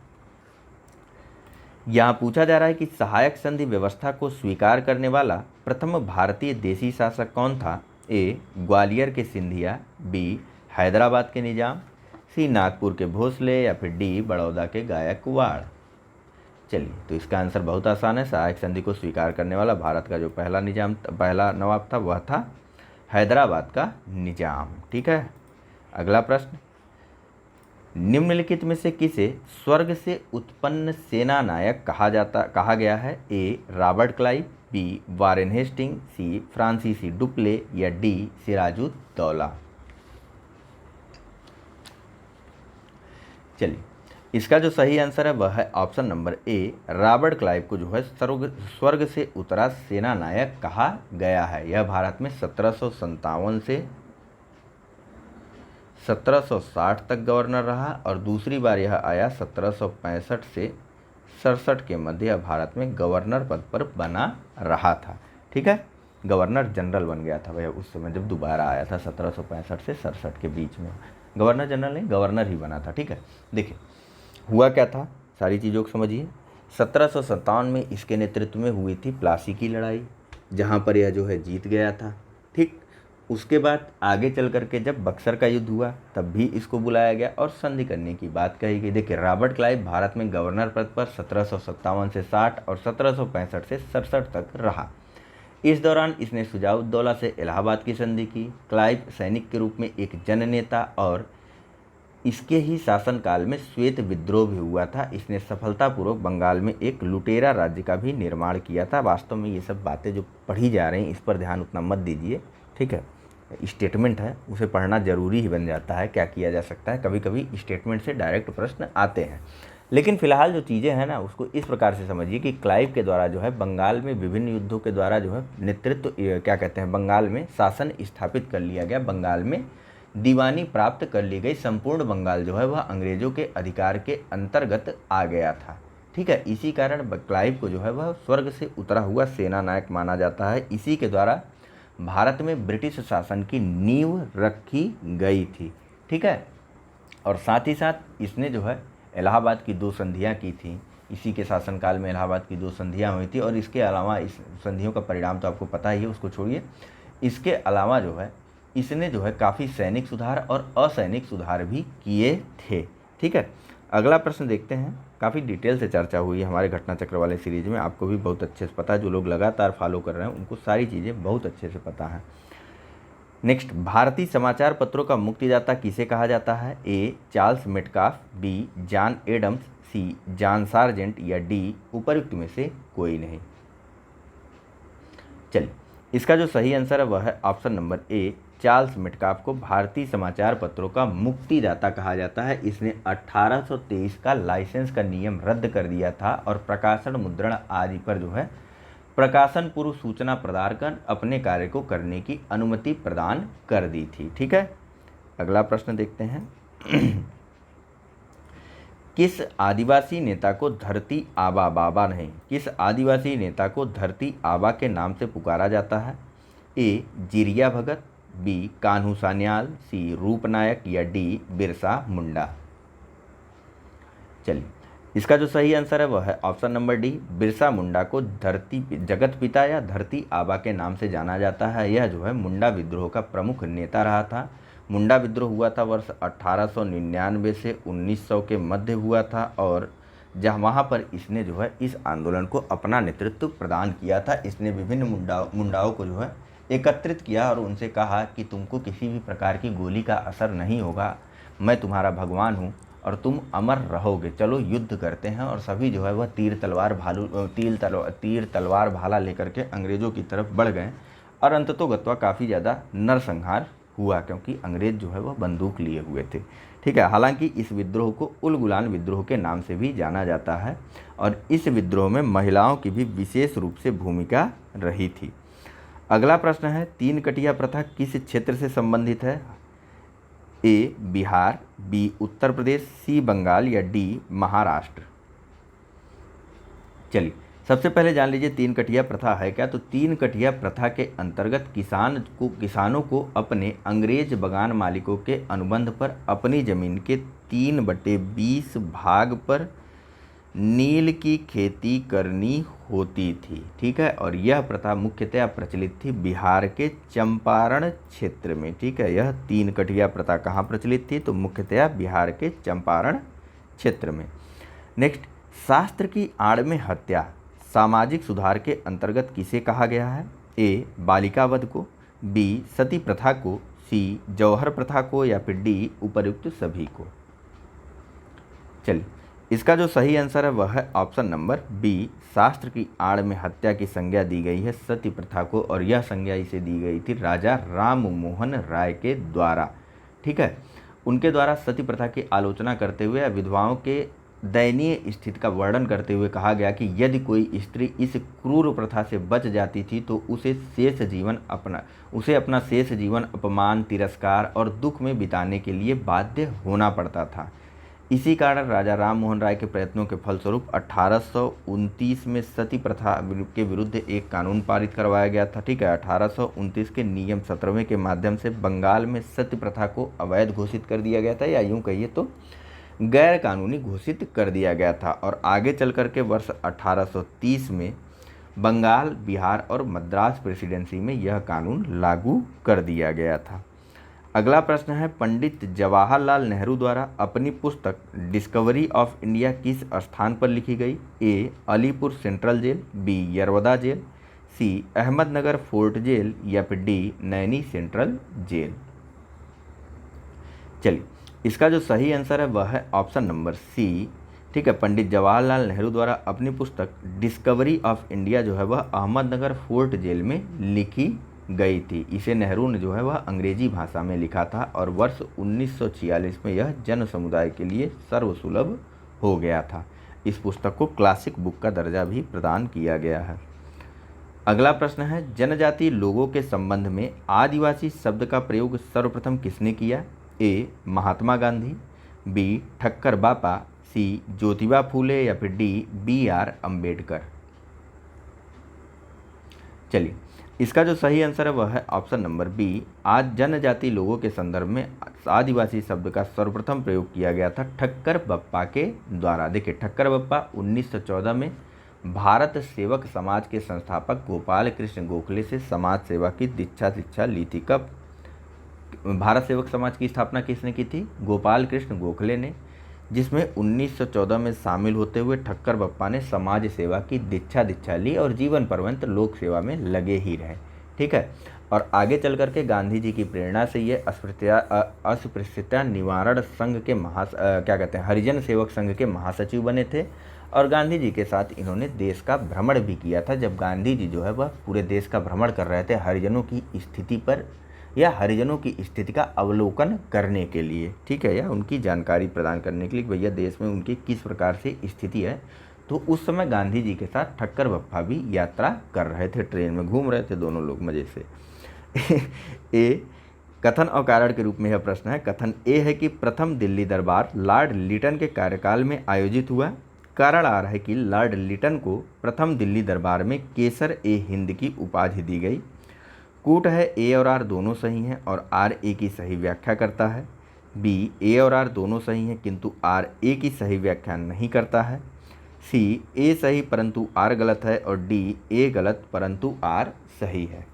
[SPEAKER 1] यहाँ पूछा जा रहा है कि सहायक संधि व्यवस्था को स्वीकार करने वाला प्रथम भारतीय देशी शासक कौन था? ए, ग्वालियर के सिंधिया, बी, हैदराबाद के निजाम, सी, नागपुर के भोसले या फिर डी, बड़ौदा के गायकवाड़। चलिए, तो इसका आंसर बहुत आसान है। सहायक संधि को स्वीकार करने वाला भारत का जो पहला नवाब था वह था हैदराबाद का निजाम, ठीक है। अगला प्रश्न, निम्नलिखित में से किसे स्वर्ग से उत्पन्न सेना नायक कहा गया है? A, Robert Clive, B, Warren Hasting, C, फ्रांसीसी डुप्ले या डी, सिराजुद्दौला। चलिए, इसका जो सही आंसर है वह है ऑप्शन नंबर ए, रॉबर्ट क्लाइव को जो है स्वर्ग से उतरा सेना नायक कहा गया है। यह भारत में 1757 से 1760 तक गवर्नर रहा और दूसरी बार यह आया 1765 से 67 के मध्य यह भारत में गवर्नर पद पर बना रहा था, ठीक है। गवर्नर जनरल बन गया था वह उस समय जब दोबारा आया था 1765 से 67 के बीच में। गवर्नर जनरल नहीं, गवर्नर ही बना था, ठीक है। देखिए हुआ क्या था, सारी चीज़ों को समझिए। 1757 में इसके नेतृत्व में हुई थी प्लासी की लड़ाई, जहाँ पर यह जो है जीत गया था, ठीक। उसके बाद आगे चल करके जब बक्सर का युद्ध हुआ तब भी इसको बुलाया गया और संधि करने की बात कही गई। देखिए, रॉबर्ट क्लाइव भारत में गवर्नर पद पर 1757 से 60 और 1765 से 67 तक रहा। इस दौरान इसने शुजाउद्दौला से इलाहाबाद की संधि की। क्लाइव सैनिक के रूप में एक जननेता और इसके ही शासनकाल में श्वेत विद्रोह भी हुआ था। इसने सफलतापूर्वक बंगाल में एक लुटेरा राज्य का भी निर्माण किया था। वास्तव में ये सब बातें जो पढ़ी जा रही हैं इस पर ध्यान उतना मत दीजिए, ठीक है। स्टेटमेंट है उसे पढ़ना ज़रूरी ही बन जाता है, क्या किया जा सकता है, कभी कभी स्टेटमेंट से डायरेक्ट प्रश्न आते हैं। लेकिन फिलहाल जो चीज़ें हैं ना उसको इस प्रकार से समझिए कि क्लाइव के द्वारा जो है बंगाल में विभिन्न युद्धों के द्वारा जो है नेतृत्व क्या कहते हैं, बंगाल में शासन स्थापित कर लिया गया। बंगाल में दीवानी प्राप्त कर ली गई। संपूर्ण बंगाल जो है वह अंग्रेजों के अधिकार के अंतर्गत आ गया था, ठीक है। इसी कारण क्लाइव को जो है वह स्वर्ग से उतरा हुआ सेना नायक माना जाता है। इसी के द्वारा भारत में ब्रिटिश शासन की नींव रखी गई थी, ठीक है। और साथ ही साथ इसने जो है इलाहाबाद की 2 संधियाँ की थी। इसी के शासनकाल में इलाहाबाद की 2 संधियाँ हुई थी। और इसके अलावा इस संधियों का परिणाम तो आपको पता ही है, उसको छोड़िए। इसके अलावा जो है इसने जो है काफ़ी सैनिक सुधार और असैनिक सुधार भी किए थे, ठीक है। अगला प्रश्न देखते हैं। काफ़ी डिटेल से चर्चा हुई है हमारे घटना चक्र वाले सीरीज में, आपको भी बहुत अच्छे से पता है। जो लोग लगातार फॉलो कर रहे हैं उनको सारी चीज़ें बहुत अच्छे से पता है। नेक्स्ट, भारतीय समाचार पत्रों का मुक्तिदाता किसे कहा जाता है? A Charles Metcalfe, B John Adams, C John Sargent या डी उपर्युक्त में से कोई नहीं। चलिए, इसका जो सही आंसर है वह है ऑप्शन नंबर ए, चार्ल्स मेटकाफ को भारतीय समाचार पत्रों का मुक्तिदाता कहा जाता है। इसने 1823 का लाइसेंस का नियम रद्द कर दिया था और प्रकाशन, मुद्रण आदि पर जो है प्रकाशन पूर्व सूचना प्रदान कर अपने कार्य को करने की अनुमति प्रदान कर दी थी, ठीक है। अगला प्रश्न देखते हैं। किस आदिवासी नेता को धरती आबा बाबा नहीं, किस आदिवासी नेता को धरती आबा के नाम से पुकारा जाता है? ए जिरिया भगत, बी कान्हू सान्याल, सी रूपनायक या डी बिरसा मुंडा। चलिए, इसका जो सही आंसर है वह है option number D, Birsa Munda को धरती जगत पिता या धरती आबा के नाम से जाना जाता है। यह जो है मुंडा विद्रोह का प्रमुख नेता रहा था। मुंडा विद्रोह हुआ था वर्ष 1899 से 1900 के मध्य हुआ था और जहाँ वहाँ पर इसने जो है इस आंदोलन को अपना नेतृत्व प्रदान किया था। इसने विभिन्न मुंडाओं को जो है एकत्रित किया और उनसे कहा कि तुमको किसी भी प्रकार की गोली का असर नहीं होगा, मैं तुम्हारा भगवान हूँ और तुम अमर रहोगे, चलो युद्ध करते हैं। और सभी जो है वह तीर तलवार भाला लेकर के अंग्रेज़ों की तरफ बढ़ गए और अंततोगत्वा काफ़ी ज़्यादा नरसंहार हुआ, क्योंकि अंग्रेज़ जो है वह बंदूक लिए हुए थे, ठीक है। हालांकि इस विद्रोह को उलगुलान विद्रोह के नाम से भी जाना जाता है और इस विद्रोह में महिलाओं की भी विशेष रूप से भूमिका रही थी। अगला प्रश्न है, 3 कटिया प्रथा किस क्षेत्र से संबंधित है? ए बिहार, बी उत्तर प्रदेश, सी बंगाल या डी महाराष्ट्र। चलिए, सबसे पहले जान लीजिए 3 कटिया प्रथा है क्या। तो 3 कटिया प्रथा के अंतर्गत किसानों को अपने अंग्रेज बगान मालिकों के अनुबंध पर अपनी ज़मीन के 3/20 भाग पर नील की खेती करनी होती थी, ठीक है। और यह प्रथा मुख्यतः प्रचलित थी बिहार के चंपारण क्षेत्र में, ठीक है। यह 3 कटिया प्रथा कहाँ प्रचलित थी? तो मुख्यतः बिहार के चंपारण क्षेत्र में। नेक्स्ट, शास्त्र की आड़ में हत्या सामाजिक सुधार के अंतर्गत किसे कहा गया है? ए बालिका वध को, बी सती प्रथा को, सी जौहर प्रथा को या फिर डी उपर्युक्त सभी को। चलिए, इसका जो सही आंसर है वह है ऑप्शन नंबर बी, शास्त्र की आड़ में हत्या की संज्ञा दी गई है सती प्रथा को और यह संज्ञा इसे दी गई थी राजा राम मोहन राय के द्वारा, ठीक है। उनके द्वारा सती प्रथा की आलोचना करते हुए विधवाओं के दयनीय स्थिति का वर्णन करते हुए कहा गया कि यदि कोई स्त्री इस क्रूर प्रथा से बच जाती थी तो उसे अपना शेष जीवन अपमान, तिरस्कार और दुख में बिताने के लिए बाध्य होना पड़ता था। इसी कारण राजा राम मोहन राय के प्रयत्नों के फलस्वरूप 1829 में सती प्रथा के विरुद्ध एक कानून पारित करवाया गया था, ठीक है। 1829 के नियम 17वें के माध्यम से बंगाल में सती प्रथा को अवैध घोषित कर दिया गया था, या यूँ कहिए तो गैर कानूनी घोषित कर दिया गया था। और आगे चल कर के वर्ष 1830 में बंगाल, बिहार और मद्रास प्रेसिडेंसी में यह कानून लागू कर दिया गया था। अगला प्रश्न है, पंडित जवाहरलाल नेहरू द्वारा अपनी पुस्तक डिस्कवरी ऑफ इंडिया किस स्थान पर लिखी गई? A. Alipur central jail, B. Yerwada jail, C. Ahmednagar fort jail या फिर डी. Naini central jail. चलिए, इसका जो सही आंसर है वह है ऑप्शन नंबर सी। ठीक है, पंडित जवाहरलाल नेहरू द्वारा अपनी पुस्तक डिस्कवरी ऑफ इंडिया जो है वह अहमदनगर फोर्ट जेल में लिखी गई थी। इसे नेहरू ने जो है वह अंग्रेजी भाषा में लिखा था और वर्ष 1946 में यह जन समुदाय के लिए सर्वसुलभ हो गया था। इस पुस्तक को क्लासिक बुक का दर्जा भी प्रदान किया गया है। अगला प्रश्न है, जनजातीय लोगों के संबंध में आदिवासी शब्द का प्रयोग सर्वप्रथम किसने किया? ए. महात्मा गांधी, बी. ठक्कर बापा, सी. ज्योतिबा फूले या फिर डी. B.R. अम्बेडकर। चलिए, इसका जो सही आंसर है वह है ऑप्शन नंबर बी। आज जनजाति लोगों के संदर्भ में आदिवासी शब्द का सर्वप्रथम प्रयोग किया गया था ठक्कर बप्पा के द्वारा। देखिए, ठक्कर बप्पा 1914 में भारत सेवक समाज के संस्थापक गोपाल कृष्ण गोखले से समाज सेवा की दीक्षा ली थी। कब भारत सेवक समाज की स्थापना किसने की थी? गोपाल कृष्ण गोखले ने, जिसमें 1914 में शामिल होते हुए ठक्कर बप्पा ने समाज सेवा की दीक्षा ली और जीवन पर्यंत लोक सेवा में लगे ही रहे। ठीक है, और आगे चल करके गांधी जी की प्रेरणा से ये अस्पृश्यता निवारण संघ के हरिजन सेवक संघ के महासचिव बने थे और गांधी जी के साथ इन्होंने देश का भ्रमण भी किया था। जब गांधी जी जो है वह पूरे देश का भ्रमण कर रहे थे हरिजनों की स्थिति पर या हरिजनों की स्थिति का अवलोकन करने के लिए, ठीक है, या उनकी जानकारी प्रदान करने के लिए भैया देश में उनकी किस प्रकार से स्थिति है। तो उस समय गांधी जी के साथ ठक्कर बप्पा भी यात्रा कर रहे थे, ट्रेन में घूम रहे थे दोनों लोग मज़े से। ए. कथन और कारण के रूप में यह प्रश्न है। कथन ए है कि प्रथम दिल्ली दरबार लॉर्ड लिटन के कार्यकाल में आयोजित हुआ। कारण आ रहा है कि लॉर्ड लिटन को प्रथम दिल्ली दरबार में केसर ए हिंद की उपाधि दी गई। कूट है ए और आर दोनों सही हैं और आर ए की सही व्याख्या करता है। बी. ए और आर दोनों सही हैं किंतु आर ए की सही व्याख्या नहीं करता है। सी. ए सही परंतु आर गलत है और डी. ए गलत परंतु आर सही है।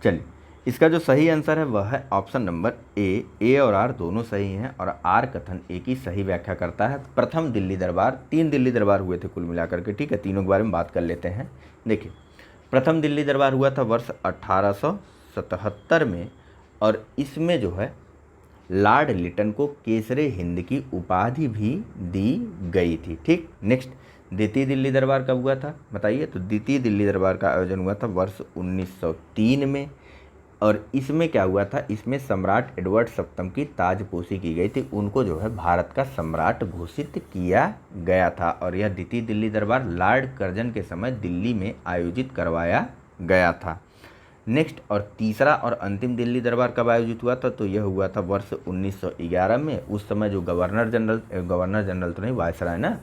[SPEAKER 1] चलिए, इसका जो सही आंसर है वह है ऑप्शन नंबर ए। ए और आर दोनों सही हैं और आर कथन ए की सही व्याख्या करता है। प्रथम दिल्ली दरबार, 3 दिल्ली दरबार हुए थे कुल मिलाकर के, ठीक है, तीनों के बारे में बात कर लेते हैं। देखिए, प्रथम दिल्ली दरबार हुआ था वर्ष 1877 में और इसमें जो है लॉर्ड लिटन को केसरे हिंद की उपाधि भी दी गई थी। ठीक, नेक्स्ट, द्वितीय दिल्ली दरबार कब हुआ था बताइए? तो द्वितीय दिल्ली दरबार का आयोजन हुआ था वर्ष 1903 में और इसमें क्या हुआ था? इसमें सम्राट एडवर्ड सप्तम की ताजपोशी की गई थी, उनको जो है भारत का सम्राट घोषित किया गया था और यह द्वितीय दिल्ली दरबार लॉर्ड कर्जन के समय दिल्ली में आयोजित करवाया गया था। नेक्स्ट, और तीसरा और अंतिम दिल्ली दरबार कब आयोजित हुआ था? तो यह हुआ था वर्ष 1911 में। उस समय जो गवर्नर जनरल तो नहीं, वायसराय ना,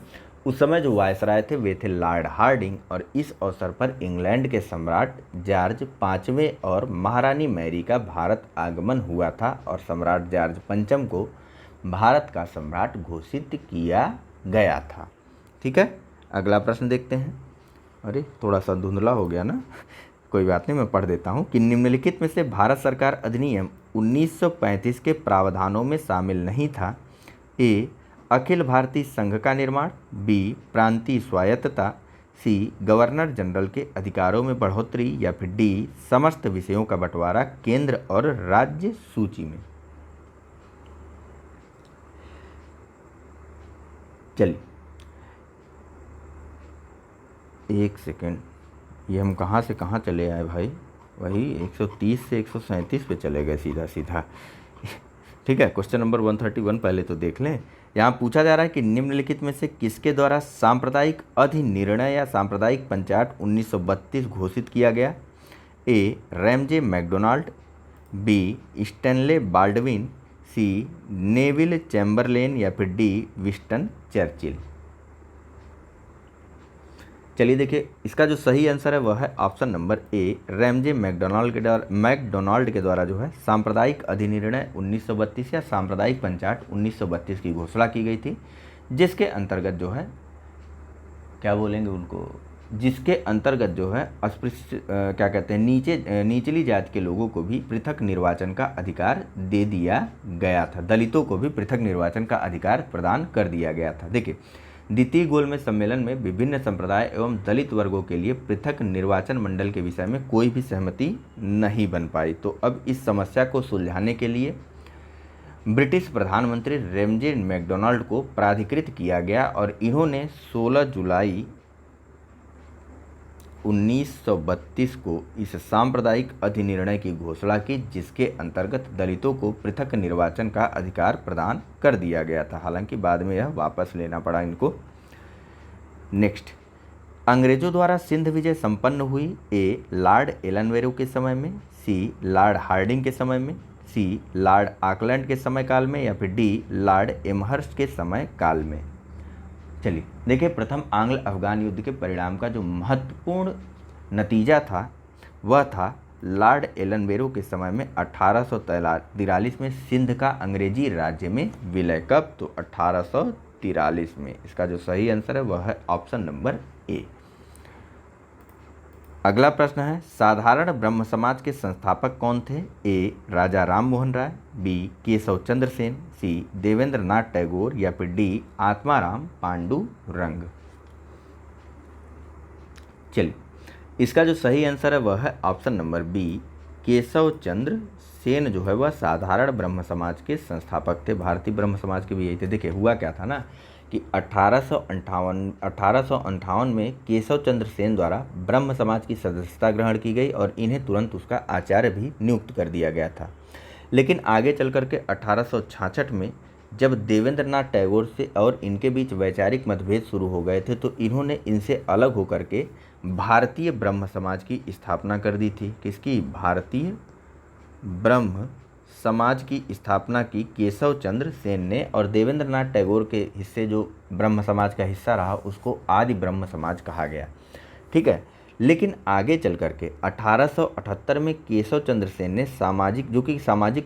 [SPEAKER 1] उस समय जो वायसराय थे वे थे लॉर्ड हार्डिंग और इस अवसर पर इंग्लैंड के सम्राट जॉर्ज पाँचवें और महारानी मैरी का भारत आगमन हुआ था और सम्राट जॉर्ज पंचम को भारत का सम्राट घोषित किया गया था। ठीक है, अगला प्रश्न देखते हैं। अरे थोड़ा सा धुंधला हो गया ना, कोई बात नहीं, मैं पढ़ देता हूँ कि निम्नलिखित में से भारत सरकार अधिनियम 1935 के प्रावधानों में शामिल नहीं था। ए. अखिल भारतीय संघ का निर्माण, बी. प्रांतीय स्वायत्तता, सी. गवर्नर जनरल के अधिकारों में बढ़ोतरी या फिर डी. समस्त विषयों का बंटवारा केंद्र और राज्य सूची में। चलिए एक सेकेंड, ये हम कहाँ से कहाँ चले आए भाई? वही 130 से 137 पे चले गए सीधा सीधा। ठीक है, क्वेश्चन नंबर 131 पहले तो देख लें। यहाँ पूछा जा रहा है कि निम्नलिखित में से किसके द्वारा सांप्रदायिक अधिनिर्णय या सांप्रदायिक पंचायत 1932 घोषित किया गया? A. Ramsay MacDonald, B. Stanley Baldwin, C. Neville Chamberlain या फिर डी. Winston Churchill. चलिए देखिए, इसका जो सही आंसर है वह है option number A. Ramsay MacDonald के द्वारा जो है सांप्रदायिक अधिनिर्णय 1932 या सांप्रदायिक पंचायत 1932 की घोषणा की गई थी, जिसके अंतर्गत जो है क्या बोलेंगे उनको, जिसके अंतर्गत जो है अस्पृश्य क्या कहते हैं, निचली जाति के लोगों को भी पृथक निर्वाचन का अधिकार दे दिया गया था, दलितों को भी पृथक निर्वाचन का अधिकार प्रदान कर दिया गया था। देखिए, द्वितीय गोलमेज सम्मेलन में विभिन्न संप्रदाय एवं दलित वर्गों के लिए पृथक निर्वाचन मंडल के विषय में कोई भी सहमति नहीं बन पाई। तो अब इस समस्या को सुलझाने के लिए ब्रिटिश प्रधानमंत्री रैमजे मैकडोनाल्ड को प्राधिकृत किया गया और इन्होंने 16 जुलाई 1932 को इस सांप्रदायिक अधिनिर्णय की घोषणा की, जिसके अंतर्गत दलितों को पृथक निर्वाचन का अधिकार प्रदान कर दिया गया था। हालांकि बाद में यह वापस लेना पड़ा इनको। नेक्स्ट, अंग्रेजों द्वारा सिंध विजय संपन्न हुई। ए, लॉर्ड एलनवेरो के समय में, सी, लॉर्ड हार्डिंग के समय में, सी, लॉर्ड ऑकलैंड के समय काल में, या फिर डी, लॉर्ड एमहर्स्ट के समय काल में। चलिए देखिए, प्रथम आंग्ल अफगान युद्ध के परिणाम का जो महत्वपूर्ण नतीजा था वह था लॉर्ड एलनवेरो के समय में 1843 में सिंध का अंग्रेजी राज्य में विलय। कब? तो 1843 में। इसका जो सही आंसर है वह है ऑप्शन नंबर ए। अगला प्रश्न है, साधारण ब्रह्म समाज के संस्थापक कौन थे? ए, राजा राम मोहन राय, बी, केशव चंद्र सेन, सी, देवेंद्र नाथ टैगोर, या फिर डी, आत्माराम पांडुरंग। चलिए, इसका जो सही आंसर है वह है option number B, Keshav Chandra Sen जो है वह साधारण ब्रह्म समाज के संस्थापक थे। भारतीय ब्रह्म समाज के भी यही थे। देखिए, हुआ क्या था ना कि 1858 में केशव चंद्र सेन द्वारा ब्रह्म समाज की सदस्यता ग्रहण की गई और इन्हें तुरंत उसका आचार्य भी नियुक्त कर दिया गया था। लेकिन आगे चल कर के 1866 में जब देवेंद्र नाथ टैगोर से और इनके बीच वैचारिक मतभेद शुरू हो गए थे, तो इन्होंने इनसे अलग होकर के भारतीय ब्रह्म समाज की स्थापना कर दी थी। किसकी? भारतीय ब्रह्म समाज की स्थापना की केशव चंद्र सेन ने, और देवेंद्र नाथ टैगोर के हिस्से जो ब्रह्म समाज का हिस्सा रहा उसको आदि ब्रह्म समाज कहा गया। ठीक है, लेकिन आगे चल करके 1878 में केशव चंद्र सेन ने सामाजिक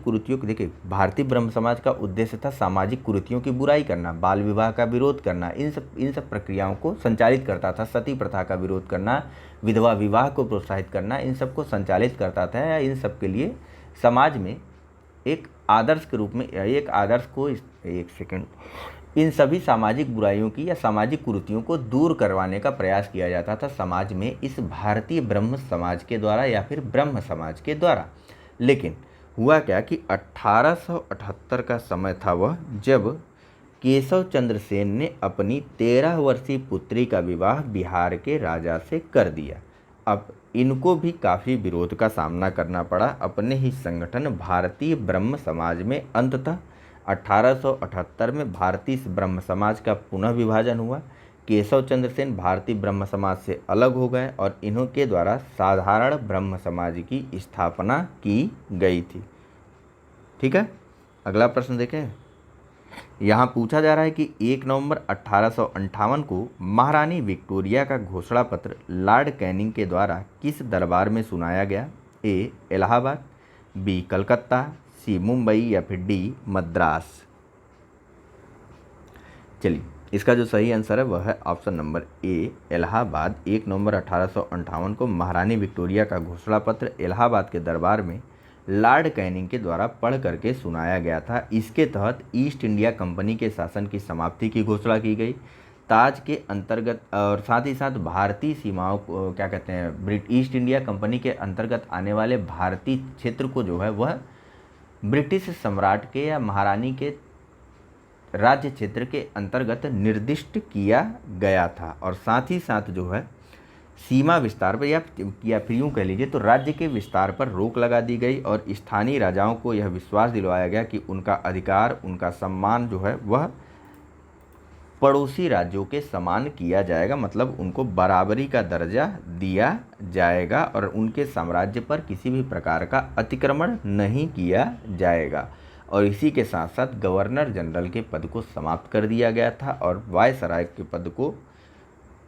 [SPEAKER 1] कुरीतियों को, देखिए भारतीय ब्रह्म समाज का उद्देश्य था सामाजिक कुरीतियों की बुराई करना, बाल विवाह का विरोध करना, इन सब प्रक्रियाओं को संचालित करता था। सती प्रथा का विरोध करना, विधवा विवाह को प्रोत्साहित करना, इन सब को संचालित करता था। या इन सब के लिए समाज में एक आदर्श के रूप में, एक आदर्श को, एक सेकंड, इन सभी सामाजिक बुराइयों की या सामाजिक कुरीतियों को दूर करवाने का प्रयास किया जाता था समाज में, इस भारतीय ब्रह्म समाज के द्वारा या फिर ब्रह्म समाज के द्वारा। लेकिन हुआ क्या कि 1878 का समय था वह जब केशव चंद्र सेन ने अपनी 13 वर्षीय पुत्री का विवाह बिहार के राजा से कर दिया। अब इनको भी काफ़ी विरोध का सामना करना पड़ा। अपने ही संगठन भारतीय ब्रह्म समाज में अंततः 1878 में भारतीय ब्रह्म समाज का पुनः विभाजन हुआ। केशव चंद्र सेन भारतीय ब्रह्म समाज से अलग हो गए और इन्हों के द्वारा साधारण ब्रह्म समाज की स्थापना की गई थी। ठीक है, अगला प्रश्न देखें। यहाँ पूछा जा रहा है कि 1 नवंबर 1858 को महारानी विक्टोरिया का घोषणा पत्र लॉर्ड कैनिंग के द्वारा किस दरबार में सुनाया गया? ए, इलाहाबाद, बी, कलकत्ता, सी, मुंबई, या फिर डी, मद्रास। चलिए, इसका जो सही आंसर है वह है ऑप्शन नंबर ए, इलाहाबाद। 1 नवंबर 1858 को महारानी विक्टोरिया का घोषणा पत्र इलाहाबाद के दरबार में लॉर्ड कैनिंग के द्वारा पढ़ करके सुनाया गया था। इसके तहत ईस्ट इंडिया कंपनी के शासन की समाप्ति की घोषणा की गई। ताज के अंतर्गत और साथ ही साथ भारतीय सीमाओं को, क्या कहते हैं, ईस्ट इंडिया कंपनी के अंतर्गत आने वाले भारतीय क्षेत्र को जो है वह ब्रिटिश सम्राट के या महारानी के राज्य क्षेत्र के अंतर्गत निर्दिष्ट किया गया था। और साथ ही साथ जो है सीमा विस्तार पर या फिर यूँ कह लीजिए तो राज्य के विस्तार पर रोक लगा दी गई और स्थानीय राजाओं को यह विश्वास दिलवाया गया कि उनका अधिकार, उनका सम्मान जो है वह पड़ोसी राज्यों के समान किया जाएगा, मतलब उनको बराबरी का दर्जा दिया जाएगा और उनके साम्राज्य पर किसी भी प्रकार का अतिक्रमण नहीं किया जाएगा। और इसी के साथ साथ गवर्नर जनरल के पद को समाप्त कर दिया गया था और वायसराय के पद को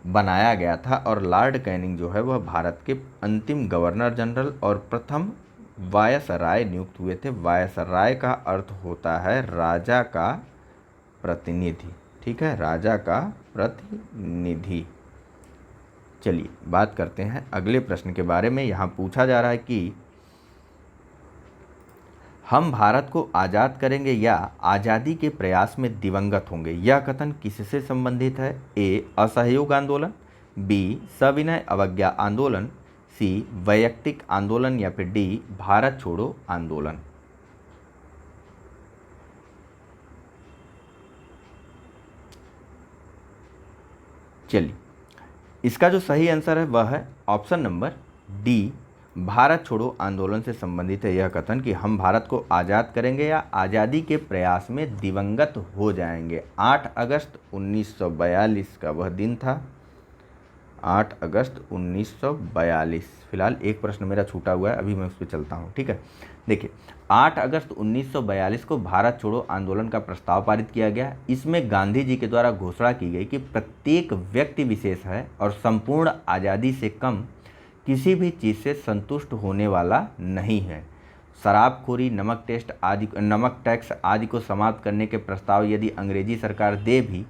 [SPEAKER 1] बनाया गया था। और लॉर्ड कैनिंग जो है वह भारत के अंतिम गवर्नर जनरल और प्रथम वायसराय नियुक्त हुए थे। वायसराय का अर्थ होता है राजा का प्रतिनिधि। ठीक है, राजा का प्रतिनिधि। चलिए बात करते हैं अगले प्रश्न के बारे में। यहाँ पूछा जा रहा है कि हम भारत को आज़ाद करेंगे या आज़ादी के प्रयास में दिवंगत होंगे, यह कथन किससे संबंधित है? ए. असहयोग आंदोलन, बी. सविनय अवज्ञा आंदोलन, सी. वैयक्तिक आंदोलन या फिर डी. भारत छोड़ो आंदोलन। चलिए इसका जो सही आंसर है वह है ऑप्शन नंबर डी, भारत छोड़ो आंदोलन से संबंधित है यह कथन कि हम भारत को आज़ाद करेंगे या आज़ादी के प्रयास में दिवंगत हो जाएंगे। 8 अगस्त 1942 का वह दिन था, 8 अगस्त 1942। फिलहाल एक प्रश्न मेरा छूटा हुआ है, अभी मैं उस पर चलता हूँ, ठीक है। देखिए 8 अगस्त 1942 को भारत छोड़ो आंदोलन का प्रस्ताव पारित किया गया। इसमें गांधी जी के द्वारा घोषणा की गई कि प्रत्येक व्यक्ति विशेष है और संपूर्ण आज़ादी से कम किसी भी चीज़ से संतुष्ट होने वाला नहीं है। शराबखोरी, नमक टैक्स आदि को समाप्त करने के प्रस्ताव यदि अंग्रेजी सरकार दे भी,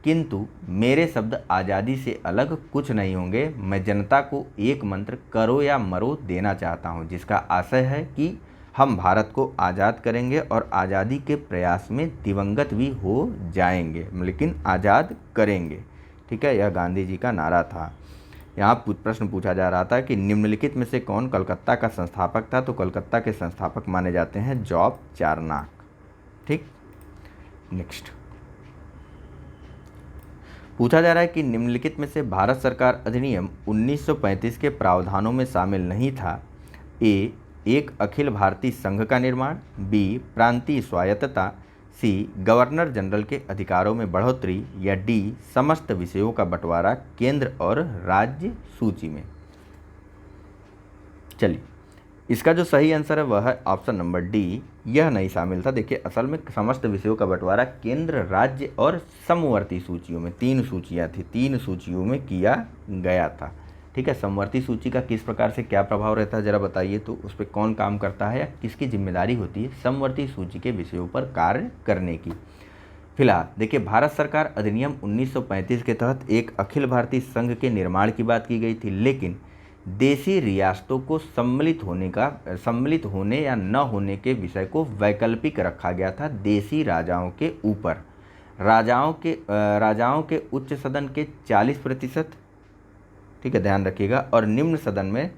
[SPEAKER 1] किंतु मेरे शब्द आज़ादी से अलग कुछ नहीं होंगे। मैं जनता को एक मंत्र करो या मरो देना चाहता हूं, जिसका आशय है कि हम भारत को आज़ाद करेंगे और आज़ादी के प्रयास में दिवंगत भी हो जाएंगे, लेकिन आज़ाद करेंगे, ठीक है। यह गांधी जी का नारा था। यहाँ प्रश्न पूछा जा रहा था कि निम्नलिखित में से कौन कलकत्ता का संस्थापक था? तो कलकत्ता के संस्थापक माने जाते हैं जॉब चारनाक, ठीक। नेक्स्ट पूछा जा रहा है कि निम्नलिखित में से भारत सरकार अधिनियम 1935 के प्रावधानों में शामिल नहीं था। ए. एक अखिल भारतीय संघ का निर्माण, बी. प्रांतीय स्वायत्तता, सी. गवर्नर जनरल के अधिकारों में बढ़ोतरी या डी. समस्त विषयों का बंटवारा केंद्र और राज्य सूची में। चलिए इसका जो सही आंसर है वह है ऑप्शन नंबर डी, यह नहीं शामिल था। देखिए असल में समस्त विषयों का बंटवारा केंद्र, राज्य और समवर्ती सूचियों में, 3 सूचियाँ थी, 3 सूचियों में किया गया था, ठीक है। समवर्ती सूची का किस प्रकार से क्या प्रभाव रहता है जरा बताइए, तो उस पर कौन काम करता है या किसकी जिम्मेदारी होती है समवर्ती सूची के विषयों पर कार्य करने की। फिलहाल देखिए भारत सरकार अधिनियम 1935 के तहत एक अखिल भारतीय संघ के निर्माण की बात की गई थी, लेकिन देशी रियासतों को सम्मिलित होने या न होने के विषय को वैकल्पिक रखा गया था देशी राजाओं के ऊपर। राजाओं के उच्च सदन के 40%, ठीक है, ध्यान रखिएगा, और निम्न सदन में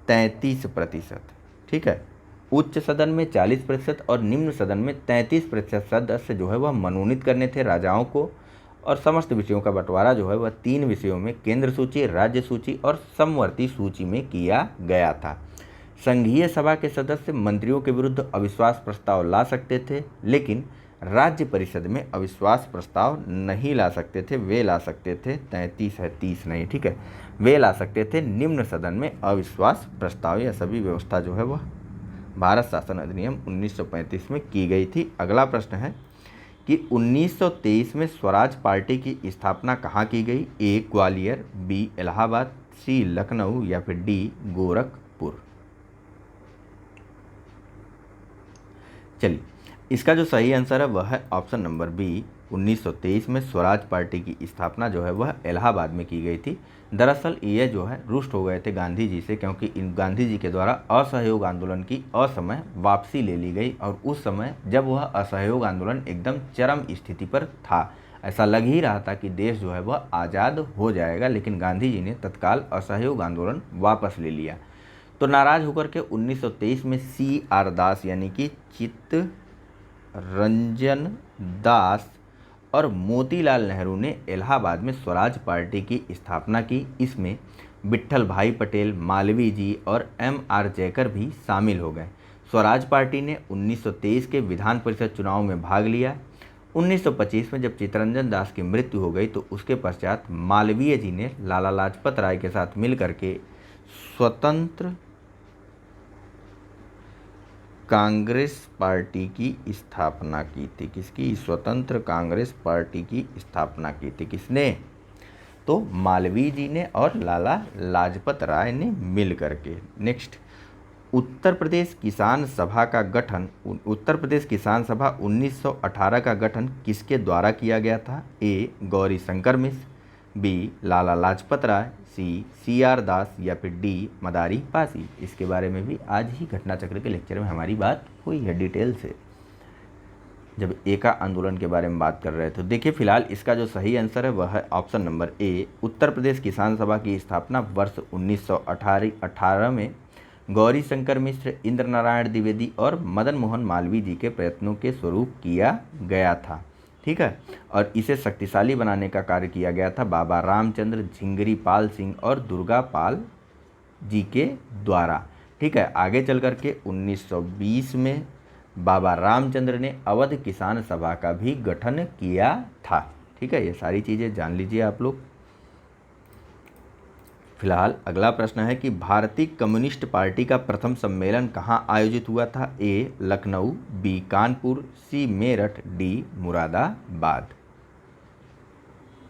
[SPEAKER 1] 33%, ठीक है। उच्च सदन में 40% और निम्न सदन में 33% सदस्य जो है वह मनोनीत करने थे राजाओं को, और समस्त विषयों का बंटवारा जो है वह 3 विषयों में केंद्र सूची, राज्य सूची और समवर्ती सूची में किया गया था। संघीय सभा के सदस्य मंत्रियों के विरुद्ध अविश्वास प्रस्ताव ला सकते थे, लेकिन राज्य परिषद में अविश्वास प्रस्ताव नहीं ला सकते थे। वे ला सकते थे 33 है, 30 नहीं, ठीक है, वे ला सकते थे निम्न सदन में अविश्वास प्रस्ताव। यह सभी व्यवस्था जो है वह भारत शासन अधिनियम 1935 में की गई थी। अगला प्रश्न है कि 1923 में स्वराज पार्टी की स्थापना कहाँ की गई? ए. ग्वालियर, बी. इलाहाबाद, सी. लखनऊ या फिर डी. गोरखपुर। चलिए इसका जो सही आंसर है वह है ऑप्शन नंबर बी, 1923 में स्वराज पार्टी की स्थापना जो है वह इलाहाबाद में की गई थी। दरअसल ये जो है रुष्ट हो गए थे गांधी जी से, क्योंकि इन गांधी जी के द्वारा असहयोग आंदोलन की असमय वापसी ले ली गई, और उस समय जब वह असहयोग आंदोलन एकदम चरम स्थिति पर था, ऐसा लग ही रहा था कि देश जो है वह आज़ाद हो जाएगा, लेकिन गांधी जी ने तत्काल असहयोग आंदोलन वापस ले लिया। तो नाराज होकर के 1923 में C.R. दास यानी कि चित्तरंजन दास और मोतीलाल नेहरू ने इलाहाबाद में स्वराज पार्टी की स्थापना की। इसमें विट्ठल भाई पटेल, मालवीय जी और M.R. जयकर भी शामिल हो गए। स्वराज पार्टी ने 1923 के विधान परिषद चुनाव में भाग लिया। 1925 में जब चित्तरंजन दास की मृत्यु हो गई तो उसके पश्चात मालवीय जी ने लाला लाजपत राय के साथ मिलकर के स्वतंत्र कांग्रेस पार्टी की स्थापना की थी। किसकी? स्वतंत्र कांग्रेस पार्टी की स्थापना की थी। किसने? तो मालवीय जी ने और लाला लाजपत राय ने मिल करके। नेक्स्ट, उत्तर प्रदेश किसान सभा 1918 का गठन किसके द्वारा किया गया था? ए. Gauri Shankar Mishra, B Lala Lajpat Rai, C R दास या फिर डी मदारी पासी। इसके बारे में भी आज ही घटना चक्र के लेक्चर में हमारी बात हुई है डिटेल से, जब एका आंदोलन के बारे में बात कर रहे थे। तो देखिए फिलहाल इसका जो सही आंसर है वह है ऑप्शन नंबर ए। उत्तर प्रदेश किसान सभा की स्थापना वर्ष 1918 में गौरी शंकर मिश्र, इंद्र नारायण द्विवेदी और मदन मोहन मालवीय जी के प्रयत्नों के स्वरूप किया गया था। ठीक है, और इसे शक्तिशाली बनाने का कार्य किया गया था बाबा रामचंद्र, झिंगरी पाल सिंह और दुर्गा पाल जी के द्वारा। ठीक है, आगे चल कर के 1920 में बाबा रामचंद्र ने अवध किसान सभा का भी गठन किया था। ठीक है, ये सारी चीज़ें जान लीजिए आप लोग। फिलहाल अगला प्रश्न है कि भारतीय कम्युनिस्ट पार्टी का प्रथम सम्मेलन कहाँ आयोजित हुआ था? ए लखनऊ, बी कानपुर, सी मेरठ, डी मुरादाबाद।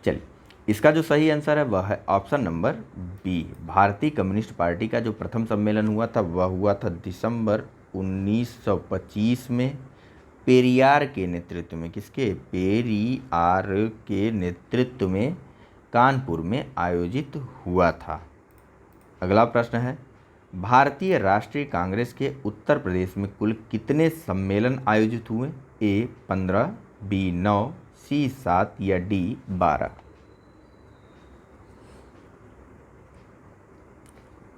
[SPEAKER 1] चलिए, इसका जो सही आंसर है वह है ऑप्शन नंबर बी। भारतीय कम्युनिस्ट पार्टी का जो प्रथम सम्मेलन हुआ था वह हुआ था दिसंबर 1925 में पेरियार के नेतृत्व में। किसके? पेरियार के नेतृत्व में कानपुर में आयोजित हुआ था। अगला प्रश्न है, भारतीय राष्ट्रीय कांग्रेस के उत्तर प्रदेश में कुल कितने सम्मेलन आयोजित हुए? ए 15, बी 9, सी 7 या डी 12।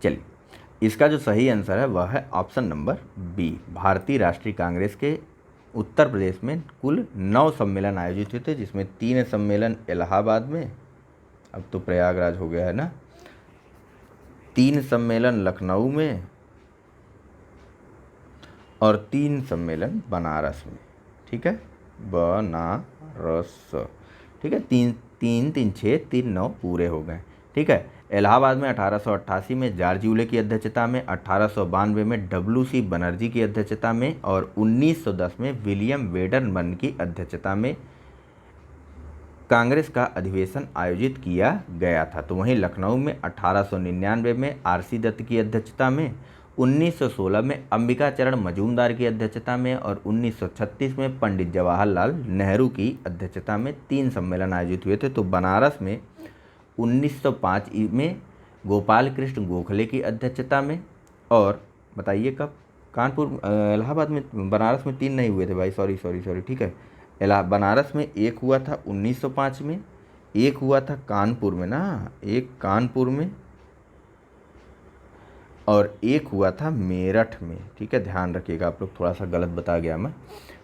[SPEAKER 1] चलिए, इसका जो सही आंसर है वह है ऑप्शन नंबर बी। भारतीय राष्ट्रीय कांग्रेस के उत्तर प्रदेश में कुल 9 सम्मेलन आयोजित हुए थे, जिसमें 3 सम्मेलन इलाहाबाद में, अब तो प्रयागराज हो गया है ना, 3 सम्मेलन लखनऊ में और 3 सम्मेलन बनारस में। ठीक है, बनारस। ठीक है, 3 3 3 6 3 9 पूरे हो गए। ठीक है, इलाहाबाद में 1888 में जॉर्ज यूले की अध्यक्षता में, 1892 में WC बनर्जी की अध्यक्षता में और 1910 में विलियम वेडरबर्न की अध्यक्षता में कांग्रेस का अधिवेशन आयोजित किया गया था। तो वहीं लखनऊ में 1899 में RC दत्त की अध्यक्षता में, 1916 में अंबिका चरण मजूमदार की अध्यक्षता में और 1936 में पंडित जवाहरलाल नेहरू की अध्यक्षता में 3 सम्मेलन आयोजित हुए थे। तो बनारस में 1905 में गोपाल कृष्ण गोखले की अध्यक्षता में, और बताइए कब? कानपुर, इलाहाबाद में, बनारस में 3 नहीं हुए थे भाई, सॉरी। ठीक है, बनारस में एक हुआ था 1905 में, एक हुआ था कानपुर में ना, एक कानपुर में और एक हुआ था मेरठ में। ठीक है, ध्यान रखिएगा आप लोग, थोड़ा सा गलत बता गया मैं।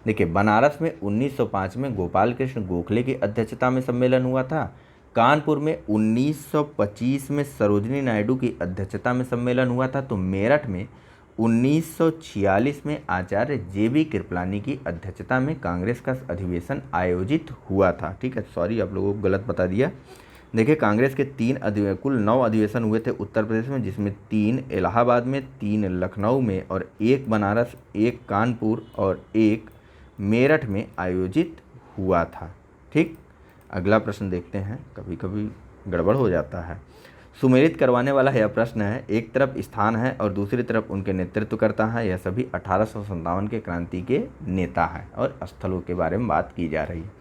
[SPEAKER 1] देखिए, बनारस में 1905 में गोपाल कृष्ण गोखले की अध्यक्षता में सम्मेलन हुआ था। कानपुर में 1925 में सरोजिनी नायडू की अध्यक्षता में सम्मेलन हुआ था। तो मेरठ में 1946 में आचार्य JB कृपलानी की अध्यक्षता में कांग्रेस का अधिवेशन आयोजित हुआ था। ठीक है, सॉरी आप लोगों को गलत बता दिया। देखिए, कांग्रेस के कुल 9 अधिवेशन हुए थे उत्तर प्रदेश में, जिसमें 3 इलाहाबाद में, 3 लखनऊ में और 1 बनारस, 1 कानपुर और 1 मेरठ में आयोजित हुआ था। ठीक, अगला प्रश्न देखते हैं, कभी कभी गड़बड़ हो जाता है। सुमेलित करवाने वाला यह प्रश्न है, एक तरफ स्थान है और दूसरी तरफ उनके नेतृत्व करता है। यह सभी 1857 के क्रांति के नेता हैं और स्थलों के बारे में बात की जा रही है।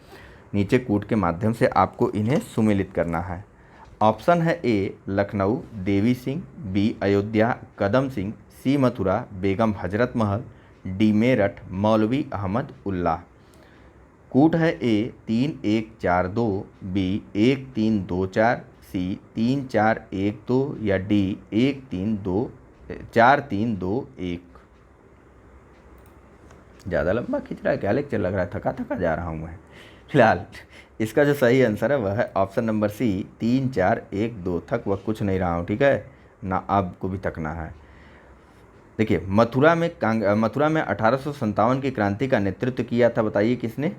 [SPEAKER 1] नीचे कूट के माध्यम से आपको इन्हें सुमेलित करना है। ऑप्शन है ए लखनऊ देवी सिंह, बी अयोध्या कदम सिंह, सी मथुरा बेगम हजरत महल, डी मेरठ मौलवी अहमद उल्लाह। कूट है ए 3-1-4-2, बी 1-3-2-4, सी 3-4-1-2 या डी 4-3-2-1। ज़्यादा लंबा खींच रहा है क्या लेक्चर? लग रहा है थका थका जा रहा हूँ मैं। फिलहाल इसका जो सही आंसर है वह है ऑप्शन नंबर सी 3-4-1-2। थक वह कुछ नहीं रहा हूँ, ठीक है ना, आपको भी थकना है। देखिए, मथुरा में 1857 की क्रांति का नेतृत्व किया था, बताइए किसने?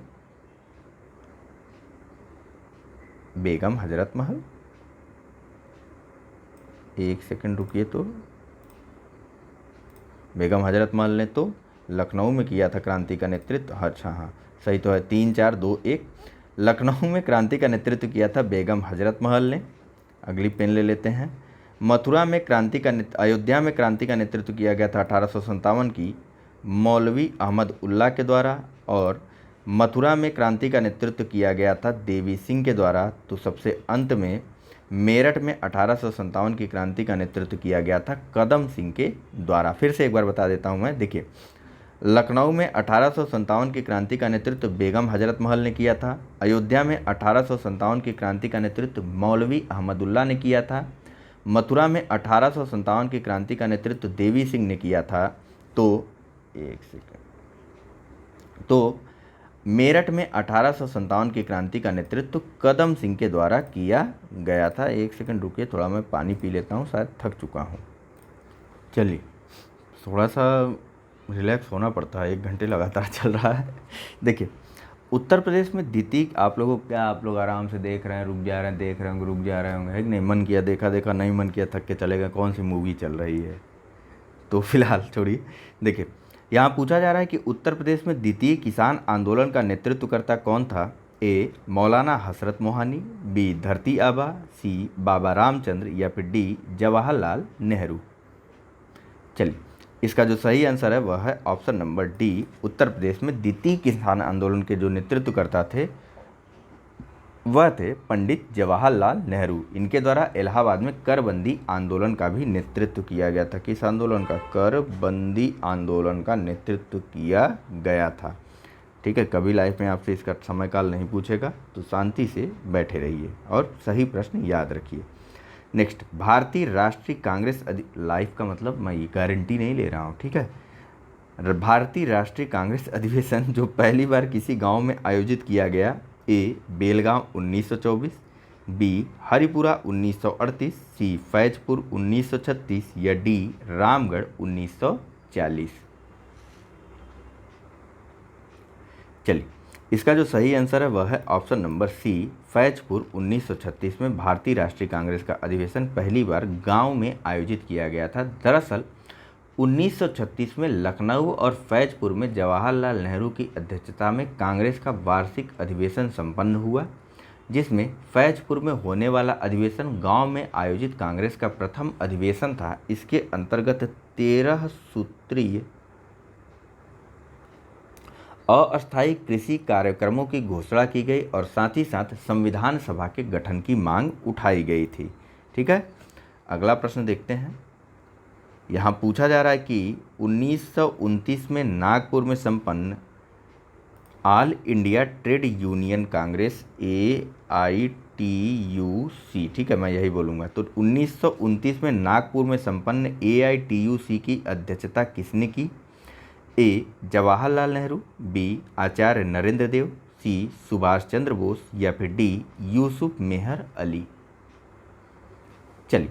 [SPEAKER 1] बेगम हजरत महल। एक सेकंड रुकिए, तो बेगम हजरत महल ने तो लखनऊ में किया था क्रांति का नेतृत्व। अच्छा हाँ, सही तो है, 3-4-2-1। लखनऊ में क्रांति का नेतृत्व किया था बेगम हजरत महल ने। अगली पेन ले लेते हैं। अयोध्या में क्रांति का नेतृत्व किया गया था 1857 की मौलवी अहमद उल्लाह के द्वारा, और मथुरा में क्रांति का नेतृत्व किया गया था देवी सिंह के द्वारा। तो सबसे अंत में मेरठ में 1857 की क्रांति का नेतृत्व किया गया था कदम सिंह के द्वारा। फिर से एक बार बता देता हूँ मैं, देखिए लखनऊ में 1857 की क्रांति का नेतृत्व बेगम हजरत महल ने किया था। अयोध्या में 1857 की क्रांति का नेतृत्व मौलवी अहमदुल्ला ने किया था। मथुरा में 1857 की क्रांति का नेतृत्व देवी सिंह ने किया था। तो एक सेकंड, तो मेरठ में 1857 की क्रांति का नेतृत्व कदम सिंह के द्वारा किया गया था। एक सेकंड रुकिए, थोड़ा मैं पानी पी लेता हूँ, शायद थक चुका हूँ। चलिए, थोड़ा सा रिलैक्स होना पड़ता है, 1 घंटे लगातार चल रहा है। देखिए उत्तर प्रदेश में द्वितीय, आप लोग आराम से देख रहे हैं, रुक जा रहे हैं, देख रहे होंगे, रुक जा रहे होंगे, है कि नहीं? मन किया देखा देखा, नहीं मन किया थक के चले गए, कौन सी मूवी चल रही है। तो फिलहाल छोड़िए, देखिए यहाँ पूछा जा रहा है कि उत्तर प्रदेश में द्वितीय किसान आंदोलन का नेतृत्वकर्ता कौन था? ए मौलाना हसरत मोहानी, बी धरती आबा, सी बाबा रामचंद्र या फिर डी जवाहरलाल नेहरू। चलिए, इसका जो सही आंसर है वह है option number D. Uttar Pradesh में द्वितीय किसान आंदोलन के जो नेतृत्वकर्ता थे वह थे पंडित जवाहरलाल नेहरू। इनके द्वारा इलाहाबाद में करबंदी आंदोलन का भी नेतृत्व किया गया था। किस आंदोलन का? करबंदी आंदोलन का नेतृत्व किया गया था। ठीक है, कभी लाइफ में आपसे इसका समयकाल नहीं पूछेगा, तो शांति से बैठे रहिए और सही प्रश्न याद रखिए। नेक्स्ट, भारतीय राष्ट्रीय कांग्रेस लाइफ का मतलब मैं ये गारंटी नहीं ले रहा हूँ, ठीक है। भारतीय राष्ट्रीय कांग्रेस अधिवेशन जो पहली बार किसी गांव में आयोजित किया गया? ए बेलगांव 1924, बी हरिपुरा 1938, सी फैजपुर 1936 या डी रामगढ़ 1940। चलिए, इसका जो सही आंसर है वह है ऑप्शन नंबर सी, फैजपुर 1936 में भारतीय राष्ट्रीय कांग्रेस का अधिवेशन पहली बार गांव में आयोजित किया गया था। दरअसल 1936 में लखनऊ और फैजपुर में जवाहरलाल नेहरू की अध्यक्षता में कांग्रेस का वार्षिक अधिवेशन संपन्न हुआ, जिसमें फैजपुर में होने वाला अधिवेशन गांव में आयोजित कांग्रेस का प्रथम अधिवेशन था। इसके अंतर्गत 13 सूत्रीय अस्थायी कृषि कार्यक्रमों की घोषणा की गई और साथ ही साथ संविधान सभा के गठन की मांग उठाई गई थी। ठीक है, अगला प्रश्न देखते हैं। यहाँ पूछा जा रहा है कि 1929 में नागपुर में संपन्न all India trade union Congress AITUC, ठीक है मैं यही बोलूँगा, तो 1929 में नागपुर में संपन्न AITUC की अध्यक्षता किसने की? ए जवाहरलाल नेहरू, बी आचार्य नरेंद्र देव, सी सुभाष चंद्र बोस या फिर डी यूसुफ मेहर अली। चलिए,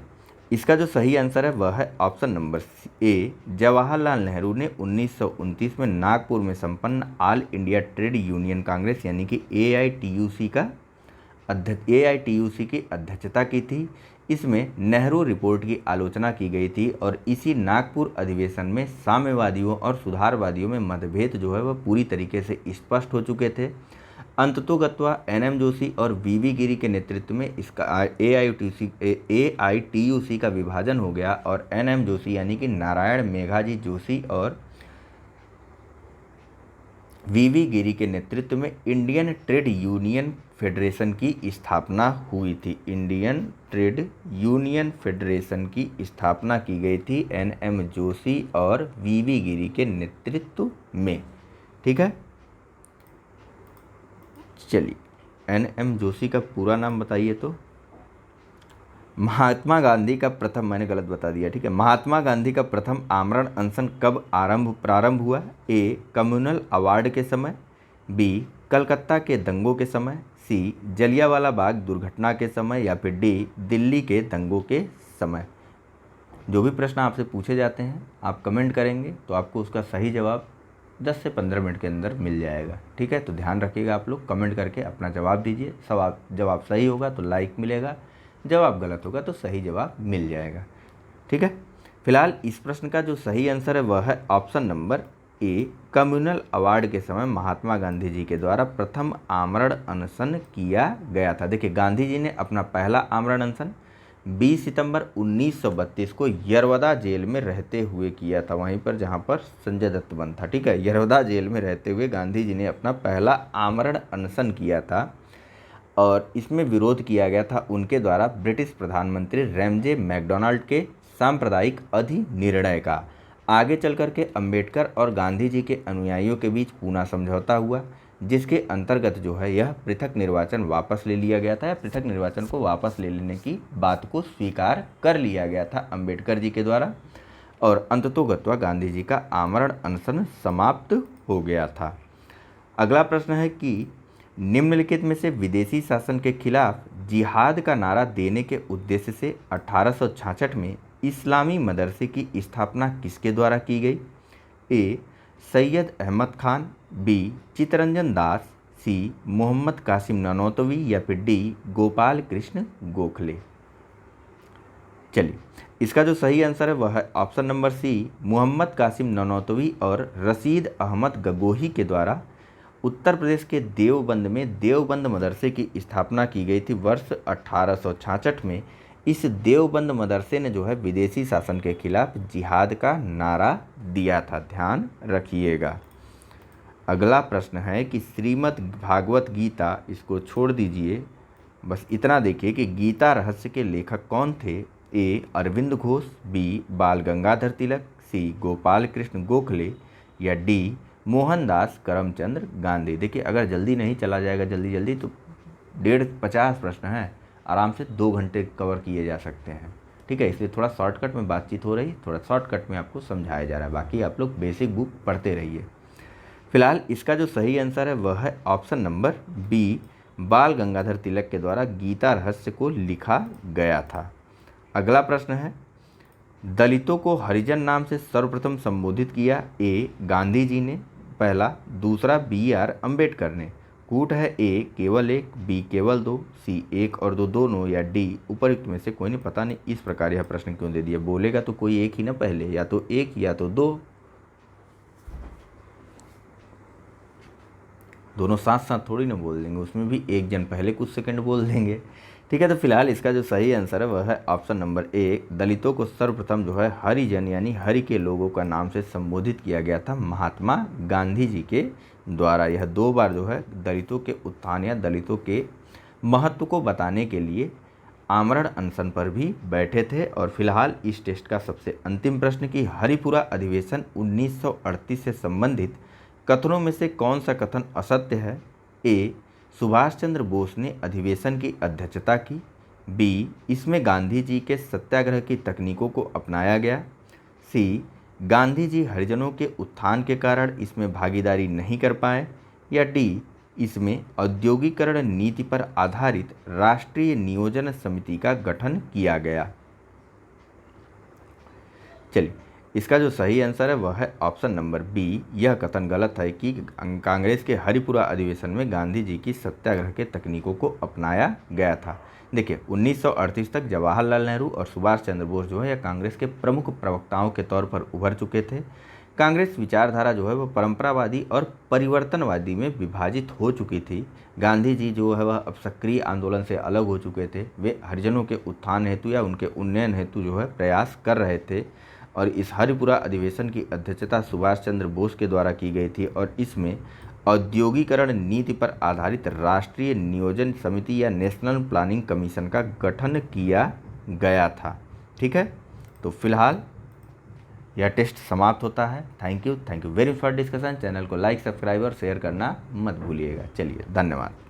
[SPEAKER 1] इसका जो सही आंसर है वह है ऑप्शन नंबर ए, जवाहरलाल नेहरू ने 1929 में नागपुर में संपन्न all India trade union Congress यानी कि AITUC की अध्यक्षता की थी। इसमें नेहरू रिपोर्ट की आलोचना की गई थी और इसी नागपुर अधिवेशन में साम्यवादियों और सुधारवादियों में मतभेद जो है वह पूरी तरीके से स्पष्ट हो चुके थे। अंततोगत्वा NM जोशी और VV गिरी के नेतृत्व में इसका AITUC का विभाजन हो गया और NM जोशी यानी कि नारायण मेघाजी जोशी और VV गिरी के नेतृत्व में इंडियन ट्रेड यूनियन फेडरेशन की स्थापना हुई थी। इंडियन ट्रेड यूनियन फेडरेशन की स्थापना की गई थी NM जोशी और VV गिरी के नेतृत्व में। ठीक है, चलिए, NM जोशी का पूरा नाम बताइए। तो महात्मा गांधी का प्रथम, मैंने गलत बता दिया, ठीक है, महात्मा गांधी का प्रथम आमरण अनशन कब प्रारंभ हुआ? ए कम्युनल अवार्ड के समय, बी कलकत्ता के दंगों के समय, सी जलियांवाला बाग दुर्घटना के समय या फिर डी दिल्ली के दंगों के समय। जो भी प्रश्न आपसे पूछे जाते हैं आप कमेंट करेंगे तो आपको उसका सही जवाब 10 से 15 मिनट के अंदर मिल जाएगा। ठीक है, तो ध्यान रखिएगा, आप लोग कमेंट करके अपना जवाब दीजिए। जवाब सही होगा तो लाइक मिलेगा, जवाब गलत होगा तो सही जवाब मिल जाएगा। ठीक है, फिलहाल इस प्रश्न का जो सही आंसर है वह है ऑप्शन नंबर ए, कम्युनल अवार्ड के समय महात्मा गांधी जी के द्वारा प्रथम आमरण अनशन किया गया था। देखिए, गांधी जी ने अपना पहला आमरण अनशन 20 सितंबर 1932 को यरवदा जेल में रहते हुए किया था, वहीं पर जहां पर संजय दत्त बंद था। ठीक है, यरवदा जेल में रहते हुए गांधी जी ने अपना पहला आमरण अनशन किया था और इसमें विरोध किया गया था उनके द्वारा ब्रिटिश प्रधानमंत्री रैमजे मैकडोनाल्ड के सांप्रदायिक अधिनिर्णय का। आगे चल कर के अम्बेडकर और गांधी जी के अनुयायियों के बीच पूना समझौता हुआ, जिसके अंतर्गत जो है यह पृथक निर्वाचन वापस ले लिया गया था, या पृथक निर्वाचन को वापस ले लेने की बात को स्वीकार कर लिया गया था अम्बेडकर जी के द्वारा, और अंततोगत्वा गांधी जी का आमरण अनशन समाप्त हो गया था। अगला प्रश्न है कि निम्नलिखित में से विदेशी शासन के खिलाफ जिहाद का नारा देने के उद्देश्य से 1866 में इस्लामी मदरसे की स्थापना किसके द्वारा की गई? ए. सैयद अहमद खान, बी. चित्तरंजन दास, सी. मोहम्मद कासिम ननौतवी, या फिर डी. गोपाल कृष्ण गोखले। चलिए, इसका जो सही आंसर है वह है option number C, Mohammad Qasim Nanautavi और रशीद अहमद गगोही के द्वारा उत्तर प्रदेश के देवबंद में देवबंद मदरसे की स्थापना की गई थी वर्ष 1866 में। इस देवबंद मदरसे ने जो है विदेशी शासन के खिलाफ जिहाद का नारा दिया था, ध्यान रखिएगा। अगला प्रश्न है कि श्रीमद् भागवत गीता, इसको छोड़ दीजिए, बस इतना देखिए कि गीता रहस्य के लेखक कौन थे? ए. अरविंद घोष, बी. बाल गंगाधर तिलक, सी. गोपाल कृष्ण गोखले, या डी. मोहनदास करमचंद गांधी। देखिए, अगर जल्दी नहीं चला जाएगा जल्दी तो 50 प्रश्न हैं, आराम से 2 घंटे कवर किए जा सकते हैं। ठीक है, इसलिए थोड़ा शॉर्टकट में बातचीत हो रही, थोड़ा शॉर्टकट में आपको समझाया जा रहा है, बाकी आप लोग बेसिक बुक पढ़ते रहिए। फिलहाल इसका जो सही आंसर है वह है ऑप्शन नंबर बी, बाल गंगाधर तिलक के द्वारा गीता रहस्य को लिखा गया था। अगला प्रश्न है, दलितों को हरिजन नाम से सर्वप्रथम संबोधित किया? ए. गांधी जी ने, पहला। दूसरा, B.R. अम्बेडकर ने। कूट है ए. केवल एक, बी. केवल दो, सी. एक और दो दोनों, या डी. उपयुक्त में से कोई नहीं। पता नहीं इस प्रकार यह प्रश्न क्यों दे दिया, बोलेगा तो कोई एक ही ना पहले, या तो एक या तो दो, दोनों साथ साथ थोड़ी ना बोल देंगे, उसमें भी एक जन पहले कुछ सेकंड बोल देंगे। ठीक है, तो फिलहाल इसका जो सही आंसर है वह है ऑप्शन नंबर ए, दलितों को सर्वप्रथम जो है हरिजन यानी हरि के लोगों का नाम से संबोधित किया गया था महात्मा गांधी जी के द्वारा। यह 2 बार जो है दलितों के उत्थान या दलितों के महत्व को बताने के लिए आमरण अनशन पर भी बैठे थे। और फिलहाल इस टेस्ट का सबसे अंतिम प्रश्न कि हरिपुरा अधिवेशन 1938 से संबंधित कथनों में से कौन सा कथन असत्य है? ए. सुभाष चंद्र बोस ने अधिवेशन की अध्यक्षता की, बी. इसमें गांधी जी के सत्याग्रह की तकनीकों को अपनाया गया, सी. गांधी जी हरिजनों के उत्थान के कारण इसमें भागीदारी नहीं कर पाए, या डी. इसमें औद्योगिकरण नीति पर आधारित राष्ट्रीय नियोजन समिति का गठन किया गया। चलिए, इसका जो सही आंसर है वह है ऑप्शन नंबर बी, यह कथन गलत है कि कांग्रेस के हरिपुरा अधिवेशन में गांधी जी की सत्याग्रह के तकनीकों को अपनाया गया था। देखिए, 1938 तक जवाहरलाल नेहरू और सुभाष चंद्र बोस जो है कांग्रेस के प्रमुख प्रवक्ताओं के तौर पर उभर चुके थे। कांग्रेस विचारधारा जो है वह परंपरावादी और परिवर्तनवादी में विभाजित हो चुकी थी। गांधी जी जो है वह अब सक्रिय आंदोलन से अलग हो चुके थे, वे हरिजनों के उत्थान हेतु या उनके उन्नयन हेतु जो है प्रयास कर रहे थे। और इस हरिपुरा अधिवेशन की अध्यक्षता सुभाष चंद्र बोस के द्वारा की गई थी और इसमें औद्योगिकरण नीति पर आधारित राष्ट्रीय नियोजन समिति या नेशनल प्लानिंग कमीशन का गठन किया गया था। ठीक है, तो फिलहाल यह टेस्ट समाप्त होता है। Thank you very much for discussion. Channel को लाइक, सब्सक्राइब और शेयर करना मत भूलिएगा। चलिए, धन्यवाद।